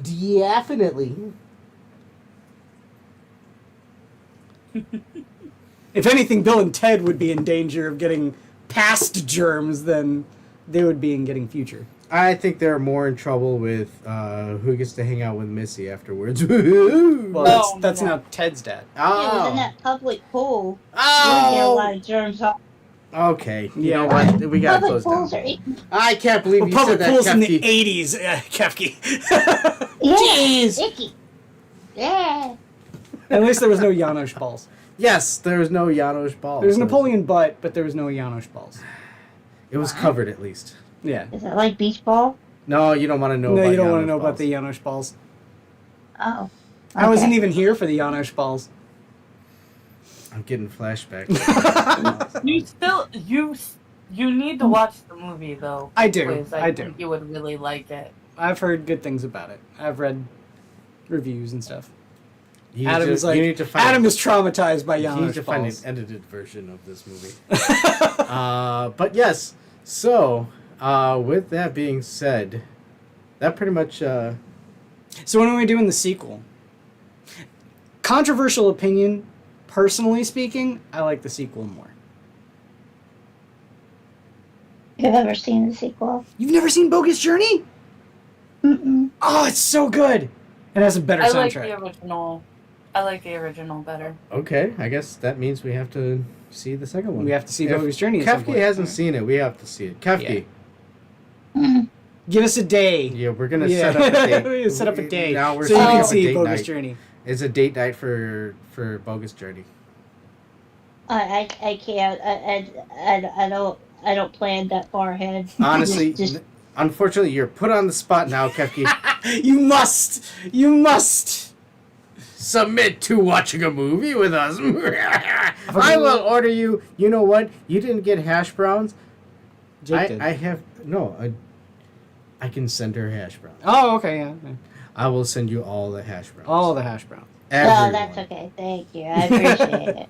A: Definitely.
B: If anything, Bill and Ted would be in danger of getting past germs than they would be in getting future.
A: I think they're more in trouble with who gets to hang out with Missy afterwards. Woohoo!
B: Well,
D: No,
B: that's
D: no.
B: now Ted's dad.
C: Yeah, it was in
A: Oh.
C: that public pool. You don't get a lot
A: Oh.
C: of germs off.
A: Okay. You
B: Yeah.
A: know what? We gotta
C: Public
A: close
C: pools
A: down.
C: are eating.
A: I can't believe
B: Well,
A: you
B: public
A: said that,
B: pools in the
A: Kefki.
B: 80s, Kefki.
C: Yeah,
A: Jeez.
C: icky. Yeah.
B: At least there was no Janosch balls.
A: Yes, there was no Janos balls.
B: There was Napoleon butt, but there was no Janosch balls.
A: It was covered at least.
B: Yeah.
C: Is that like beach ball?
A: No, you don't want to know
B: No,
A: about
B: you don't want to
A: Janos
B: know about
A: balls.
B: the Janosch balls.
C: Oh.
B: I wasn't
C: Okay.
B: even here for the Janosch balls.
A: I'm getting flashbacks.
D: You need to watch the movie though.
B: I do,
D: Please.
B: I do.
D: think you would really like it.
B: I've heard good things about it. I've read reviews and stuff.
A: You
B: Adam's
A: you need to find
B: Adam is traumatized by
A: you need
B: Janosch
A: to find an
B: balls.
A: edited version of this movie. But yes, so with that being said, that pretty much.
B: So when are we doing the sequel? Controversial opinion, personally speaking, I like the sequel more.
C: You've ever seen the sequel?
B: You've never seen Bogus Journey?
C: Mm-mm.
B: Oh, it's so good. It has a better
D: I like
B: soundtrack.
D: the original. I like the original better.
A: Okay, I guess that means we have to see the second one.
B: We have to see
A: If
B: Bogus Journey. at some
A: Kefki
B: point.
A: hasn't seen it. We have to see it. Kefki,
C: Mm.
B: Give us a day.
A: yeah, we're gonna
B: Yeah.
A: set up a date.
B: We're gonna set up a day
A: Now we're
B: so you
A: setting
B: can
A: up a
B: see
A: date
B: Bogus
A: night.
B: Journey.
A: It's a date night for Bogus Journey.
C: I can't. I don't plan that far ahead.
A: Honestly,
C: Just
A: unfortunately, you're put on the spot now, Kefki.
B: You must
A: Submit to watching a movie with us. I will order you. You know what? You didn't get hash browns.
B: Jake did.
A: I have no. I can send her hash browns.
B: Oh, okay, yeah.
A: I will send you all the hash browns.
B: All the hash browns.
C: no,
A: Everyone.
C: that's okay. Thank you. I appreciate it.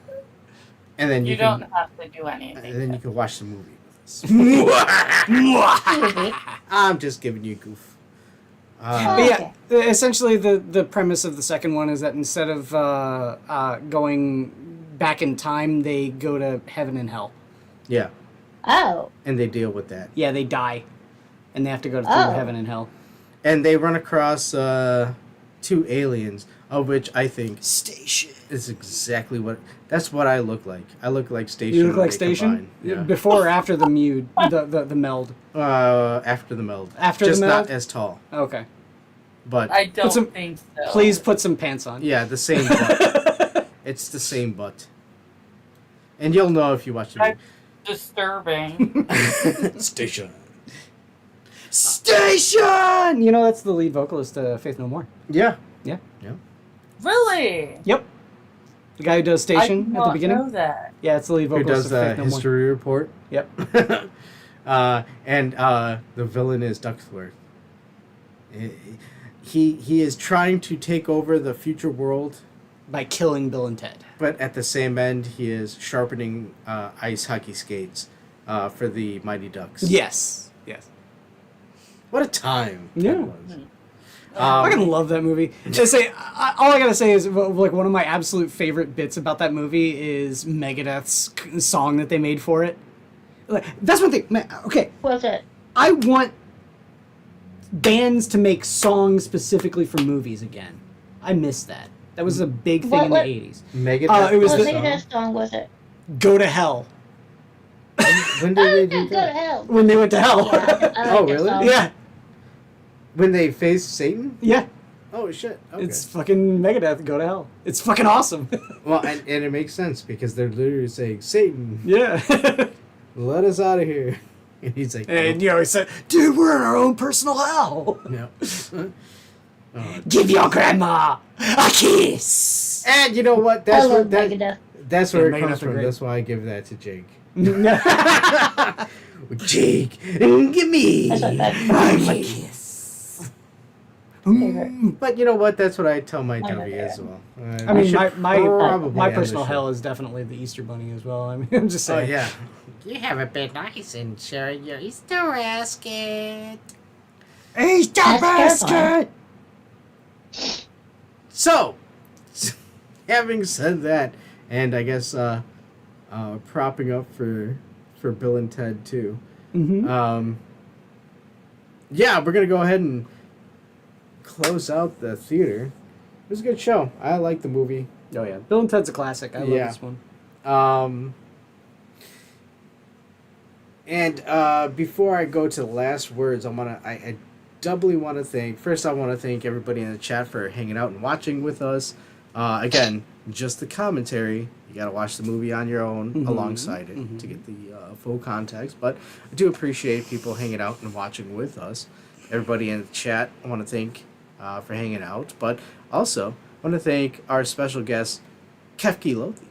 A: And then
D: You
A: can,
D: don't have to do anything.
A: And then you can watch the movie with us.
C: Maybe.
A: I'm just giving you a goof.
B: But yeah, essentially the premise of the second one is that instead of going back in time, they go to heaven and hell.
A: Yeah,
C: Oh.
A: and they deal with that.
B: Yeah, they die, and they have to go through
C: Oh.
B: heaven and hell.
A: And they run across 2 aliens, of which I think
B: Station.
A: is exactly what. That's what I look like. I look like Station.
B: You look
A: when
B: like
A: they
B: Station?
A: combine.
B: Before or after the the meld?
A: Yeah. After the meld.
B: After
A: Just
B: the
A: not
B: meld?
A: as tall.
B: Okay.
A: But
D: I don't
B: some-
D: think so.
B: Please put some pants on.
A: yeah, the same butt. It's the same butt. And you'll know if you watch the
D: Disturbing.
A: movie. Station.
B: Station! You know, that's the lead vocalist of Faith No More.
A: Yeah.
B: Yeah.
D: Really?
B: Yep. The guy who does
D: I
B: Station
D: did
B: at the
D: not
B: beginning.
D: know that.
B: Yeah, it's the lead
A: Who
B: vocalist
A: does
B: of
A: the
B: Faith No More.
A: history report.
B: Yep.
A: And the villain is Ducksworth. He is trying to take over the future world,
B: By killing Bill and Ted.
A: but at the same end, he is sharpening ice hockey skates for the Mighty Ducks.
B: Yes. Yes.
A: What a time!
B: Yeah.
A: That was.
B: I fucking love that movie. Just say, all I gotta say is, like, one of my absolute favorite bits about that movie is Megadeth's song that they made for it. Like, that's one thing. Man, okay,
C: Was it?
B: I want bands to make songs specifically for movies again. I miss that. That was a big thing in the 80s.
A: Megadeth.
B: It was
C: What
B: the-
C: Megadeth song was it?
B: Go to Hell.
A: When did they do
C: Go to
A: that?
C: hell.
B: When they went to hell.
C: Yeah, I like
A: Oh,
C: that
A: really?
C: song.
B: Yeah.
A: When they faced Satan?
B: Yeah.
A: Oh shit! Okay.
B: It's fucking Megadeth. Go to hell. It's fucking awesome.
A: Well, and it makes sense because they're literally saying, "Satan,
B: Yeah.
A: let us out of here," and he's like,
B: And you know, he said, dude, we're in our own personal hell.
A: "No." Oh.
B: Give your grandma a kiss.
A: And you know what?
C: I
A: That's
C: love
A: where
C: Megadeth.
A: that's where
B: Yeah,
A: it comes
B: Megadeth are
A: from.
B: great.
A: That's why I give that to Jake.
B: yeah.
A: Jake, give me
C: That's what that
A: a
B: kiss.
C: favorite.
A: But you know what? That's what I tell my
C: I know
A: Debbie
C: that.
A: as well.
B: I
A: We
B: mean,
A: should
B: my
A: probably end
B: personal
A: the show.
B: hell is definitely the Easter Bunny as well. I mean, I'm just
A: Oh
B: saying.
A: yeah.
F: You haven't been nice in sharing your Easter basket.
B: Easter
C: That's
B: basket.
A: So, having said that, and I guess propping up for Bill and Ted too.
B: Mm-hmm.
A: Yeah, we're gonna go ahead and close out the theater. It was a good show. I like the movie.
B: Oh yeah, Bill and Ted's a classic. I love
A: Yeah.
B: this one.
A: And before I go to the last words, I doubly want to thank. First, I want to thank everybody in the chat for hanging out and watching with us. Again, just the commentary. You got to watch the movie on your own
B: Mhm.
A: alongside it to get the full context. But I do appreciate people hanging out and watching with us. Everybody in the chat, I want to thank for hanging out. But also, I want to thank our special guest, Kefki Lothi.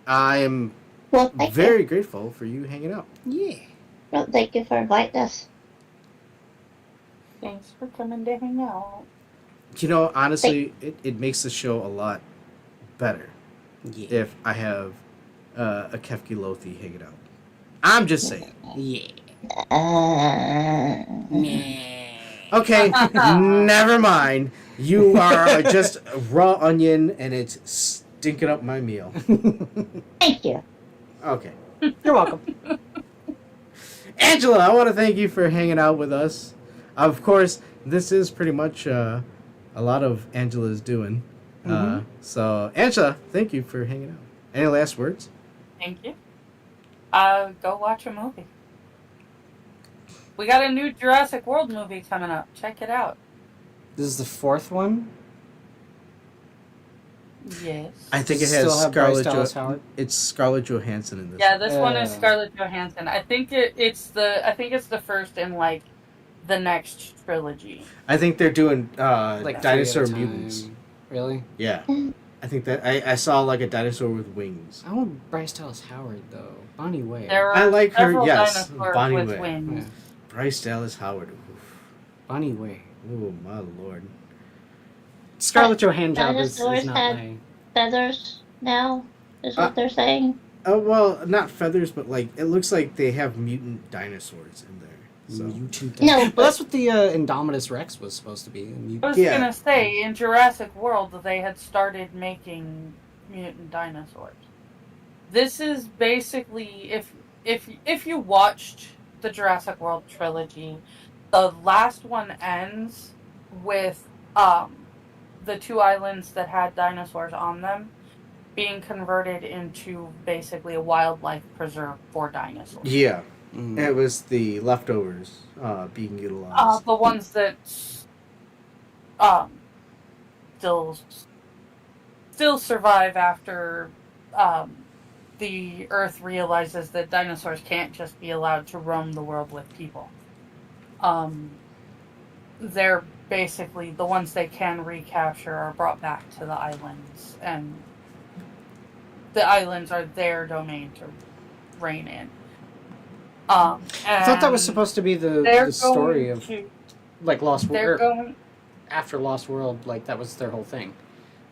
A: I am
C: Well, thank
A: very grateful for you hanging out.
B: Yeah.
C: you. Well, thank you for inviting us.
D: Thanks for coming to hang out.
A: You know, honestly, it makes the show a lot better
B: Yeah.
A: if I have a Kefki Lothi hanging out. I'm just saying.
B: Yeah.
A: Okay, never mind. You are just raw onion and it's stinking up my meal.
C: Thank you.
A: Okay.
B: You're welcome.
A: Angela, I want to thank you for hanging out with us. Of course, this is pretty much a lot of Angela's doing. So, Angela, thank you for hanging out. Any last words?
D: Thank you. Go watch a movie. We got a new Jurassic World movie coming up. Check it out.
B: This is the fourth one.
D: Yes.
A: I think it
B: Does
A: has
B: still have Bryce
A: Scarlett
B: Dallas
A: Johansson.
B: Howard?
A: It's Scarlett Johansson in this.
D: Yeah, this one is
B: Uh.
D: Scarlett Johansson. I think it's the first in like the next trilogy.
A: I think they're doing
B: Like
A: dinosaur
B: 3 at a time.
A: mutants.
B: Really?
A: Yeah. I think that I saw like a dinosaur with wings.
B: I want Bryce Dallas Howard though. BahneWeh.
D: There are
A: I like her,
D: several
A: yes,
D: dinosaurs
A: BahneWeh.
D: with wings.
B: Yeah.
A: Bryce Dallas Howard. Oof.
B: BahneWeh.
A: Oh my lord.
B: Scarlett Johansson is
C: Dinosaurs
B: not
C: had-
B: my.
C: Feathers now is what they're saying.
A: Oh well, not feathers, but like it looks like they have mutant dinosaurs in there. So
B: YouTube.
C: No,
B: Well, that's what the Indominus Rex was supposed to be.
D: I was
A: Yeah.
D: gonna say in Jurassic World they had started making mutant dinosaurs. This is basically if you watched the Jurassic World trilogy, the last one ends with the 2 islands that had dinosaurs on them being converted into basically a wildlife preserve for dinosaurs.
A: yeah,
B: Mm.
A: it was the leftovers being utilized.
D: The ones that still survive after the Earth realizes that dinosaurs can't just be allowed to roam the world with people. They're basically the ones they can recapture are brought back to the islands, and the islands are their domain to reign in.
B: I thought that was supposed to be the story of like Lost
D: They're
B: World.
D: going.
B: After Lost World, like that was their whole thing.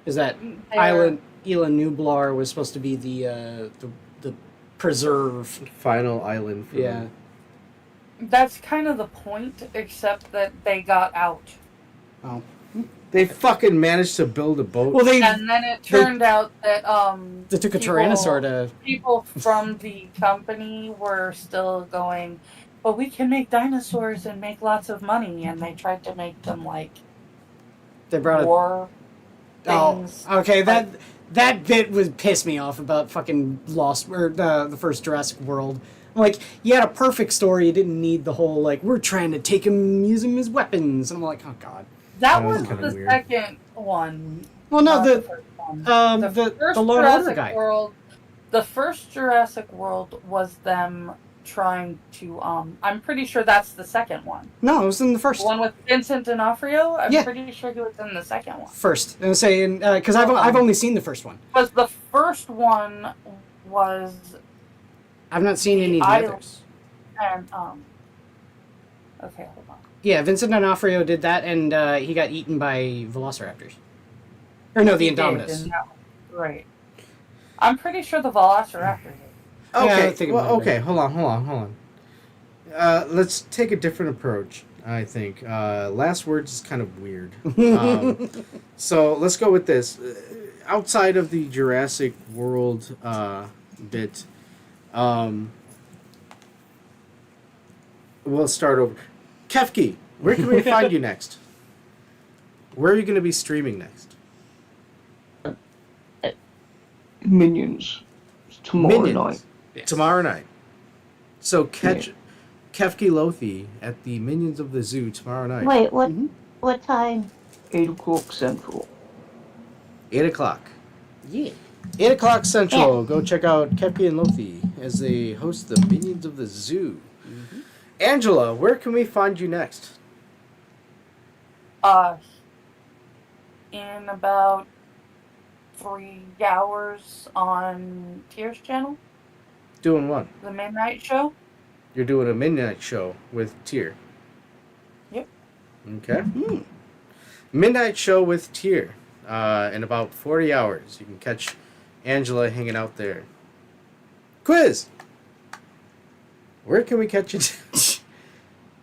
B: Is that
D: they're-
B: island Ela Nublar was supposed to be the preserve.
A: Final island. For
B: Yeah.
A: them.
D: That's kind of the point, except that they got out.
B: Oh.
A: They fucking managed to build a boat.
B: Well,
D: And then it turned out that
B: they took a Tyrannosaur to.
D: people from the company were still going, but we can make dinosaurs and make lots of money, and they tried to make them like
B: They brought
D: war things.
B: Oh, okay. That bit would piss me off about fucking Lost or the first Jurassic World. Like, you had a perfect story. You didn't need the whole like we're trying to take him and use him as weapons. And I'm like, oh god.
D: That
A: was
D: was
A: kinda
D: the
A: weird.
D: second one.
B: Well, no,
D: not
B: the
D: first one.
B: the
D: first
B: Law and Order
D: Jurassic
B: guy.
D: World, the first Jurassic World was them trying to. I'm pretty sure that's the second one.
B: No, it was in the first.
D: The one with Vincent D'Onofrio. I'm
B: Yeah.
D: pretty sure he was in the second one.
B: First, and saying because I've only seen the first one.
D: Because the first one was
B: I've not seen any of the
D: I-
B: others.
D: and Okay, hold on.
B: Yeah, Vincent D'Onofrio did that, and he got eaten by velociraptors. Or no, the
D: He did,
B: Indominus.
D: and that was right. I'm pretty sure the Velociraptor did.
B: Yeah, I
A: Okay,
B: think it
A: well,
B: might have
A: okay,
B: been.
A: hold on. Let's take a different approach, I think. Last words is kind of weird. So let's go with this. Outside of the Jurassic World bit, we'll start over. Kefki, where can we find you next? Where are you going to be streaming next?
E: Minions. Tomorrow
A: Minions.
E: night.
B: Yes.
A: Tomorrow night. So catch Kefki Lothi at the Minions of the Zoo tomorrow night.
C: Wait, what?
B: Mhm.
C: What time?
E: 8 o'clock Central.
A: 8 o'clock.
B: Yeah.
A: 8 o'clock Central. Go check out Kefki and Lothi as they host the Minions of the Zoo. Angela, where can we find you next?
D: In about 3 hours on Tier's channel,
A: Doing what?
D: the midnight show.
A: You're doing a midnight show with Tier.
D: Yep.
A: Okay. Midnight show with Tier. In about 40 hours. You can catch Angela hanging out there. Quiz! Where can we catch you?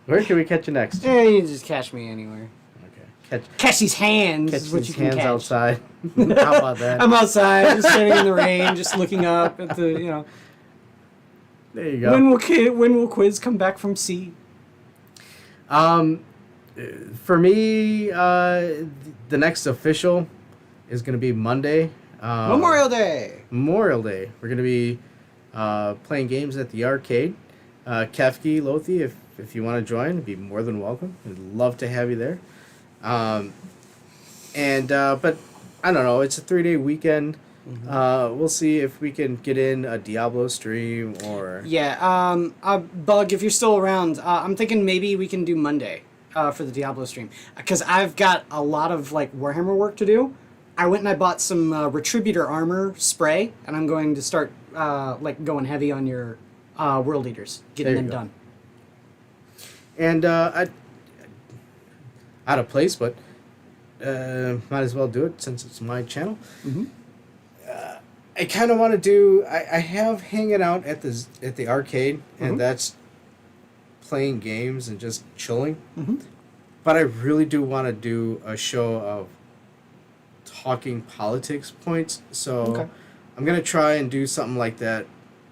A: Where can we catch you next?
B: Yeah, you just catch me anywhere.
A: Okay.
B: Catch these hands
A: Catch
B: is what
A: these
B: you can
A: hands
B: catch.
A: outside. How about that?
B: I'm outside, just standing in the rain, just looking up at the,
A: There you go.
B: When will Quiz come back from sea?
A: For me, the next official is going to be Monday.
B: Memorial Day.
A: Memorial Day. We're going to be playing games at the arcade. Kefki, Lothi, if you want to join, be more than welcome. We'd love to have you there. But I don't know. It's a 3-day weekend. We'll see if we can get in a Diablo stream or...
B: Yeah, Bug, if you're still around, I'm thinking maybe we can do Monday for the Diablo stream. Because I've got a lot of, Warhammer work to do. I went and I bought some Retributor armor spray, and I'm going to start, going heavy on your World Eaters, getting
A: There you
B: them
A: And
B: done.
A: out of place, but might as well do it since it's my channel.
B: Mhm.
A: I kind of want to do. I have hanging out at the arcade, and that's playing games and just chilling.
B: Mhm.
A: But I really do want to do a show of talking politics points. So
B: Okay.
A: I'm gonna try and do something like that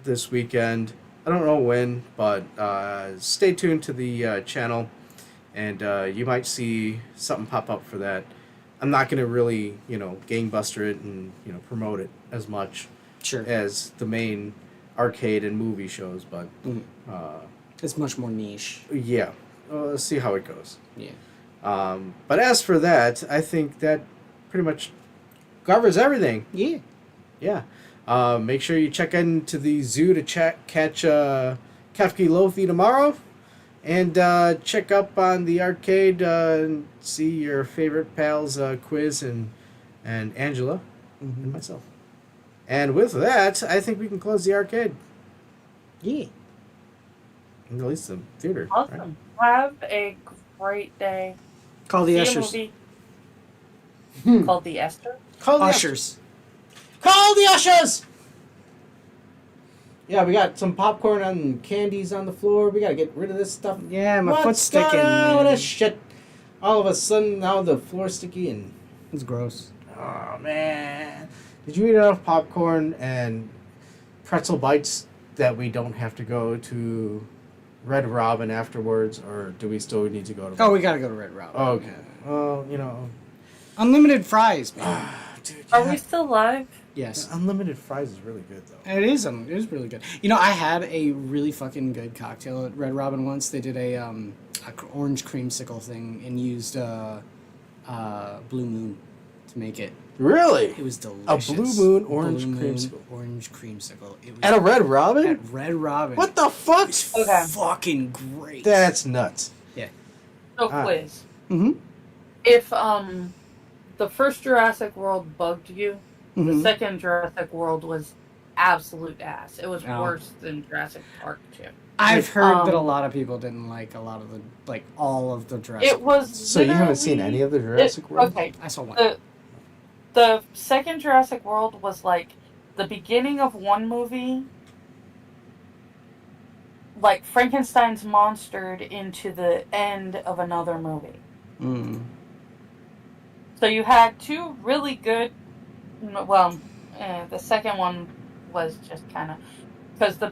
A: this weekend. I don't know when, but stay tuned to the channel, and you might see something pop up for that. I'm not gonna really, gangbuster it and promote it as much
B: Sure.
A: as the main arcade and movie shows, but
B: It's much more niche.
A: yeah, let's see how it goes.
B: Yeah.
A: But as for that, I think that pretty much covers everything.
B: Yeah.
A: Yeah. Make sure you check into the zoo to catch Kefki Lothi tomorrow. And check up on the arcade and see your favorite pals, Quiz and Angela and myself. And with that, I think we can close the arcade.
B: Yeah.
A: At least the theater.
D: Awesome. Have a great day.
B: Call the
D: See a
B: ushers.
D: movie called The Esther.
A: Call the
B: Ushers.
A: Call the ushers! Yeah, we got some popcorn and candies on the floor. We gotta get rid of this stuff.
B: Yeah, my
A: What's
B: foot's sticking.
A: going on with
B: man.
A: this shit? all of a sudden now the floor's sticky and
B: It's gross.
A: oh man, did you eat enough popcorn and pretzel bites that we don't have to go to Red Robin afterwards, or do we still need to go to?
B: Oh, we gotta go to Red Robin.
A: Okay. Well, you know,
B: Unlimited fries, man.
A: dude,
D: Are
A: yeah.
D: we still live?
B: Yes.
A: Unlimited fries is really good though.
B: It is really good. You know, I had a really fucking good cocktail at Red Robin once. They did a orange creamsicle thing and used Blue Moon to make it.
A: Really?
B: It was delicious.
A: A Blue Moon orange
B: Blue Moon
A: creamsicle.
B: Orange creamsicle. It was
A: At a Red Robin?
B: at Red Robin.
A: What the fuck?
B: It's
D: Okay.
B: fucking great.
A: That's nuts.
D: So
A: Ah.
D: quiz.
B: Mm-hmm.
D: If the first Jurassic World bugged you, the
B: Mhm.
D: second Jurassic World was absolute ass. It was
B: Oh.
D: worse than Jurassic Park 2.
B: I've heard that a
D: Um,
B: lot of people didn't like a lot of the all of the Jurassic.
D: It was
A: So you haven't seen
D: literally-
A: any of the Jurassic World?
D: Okay,
B: I saw one.
D: the second Jurassic World was like the beginning of one movie, like Frankenstein's monstered into the end of another movie.
B: Mm.
D: So you had two really good. Well, the second one was just kind of because the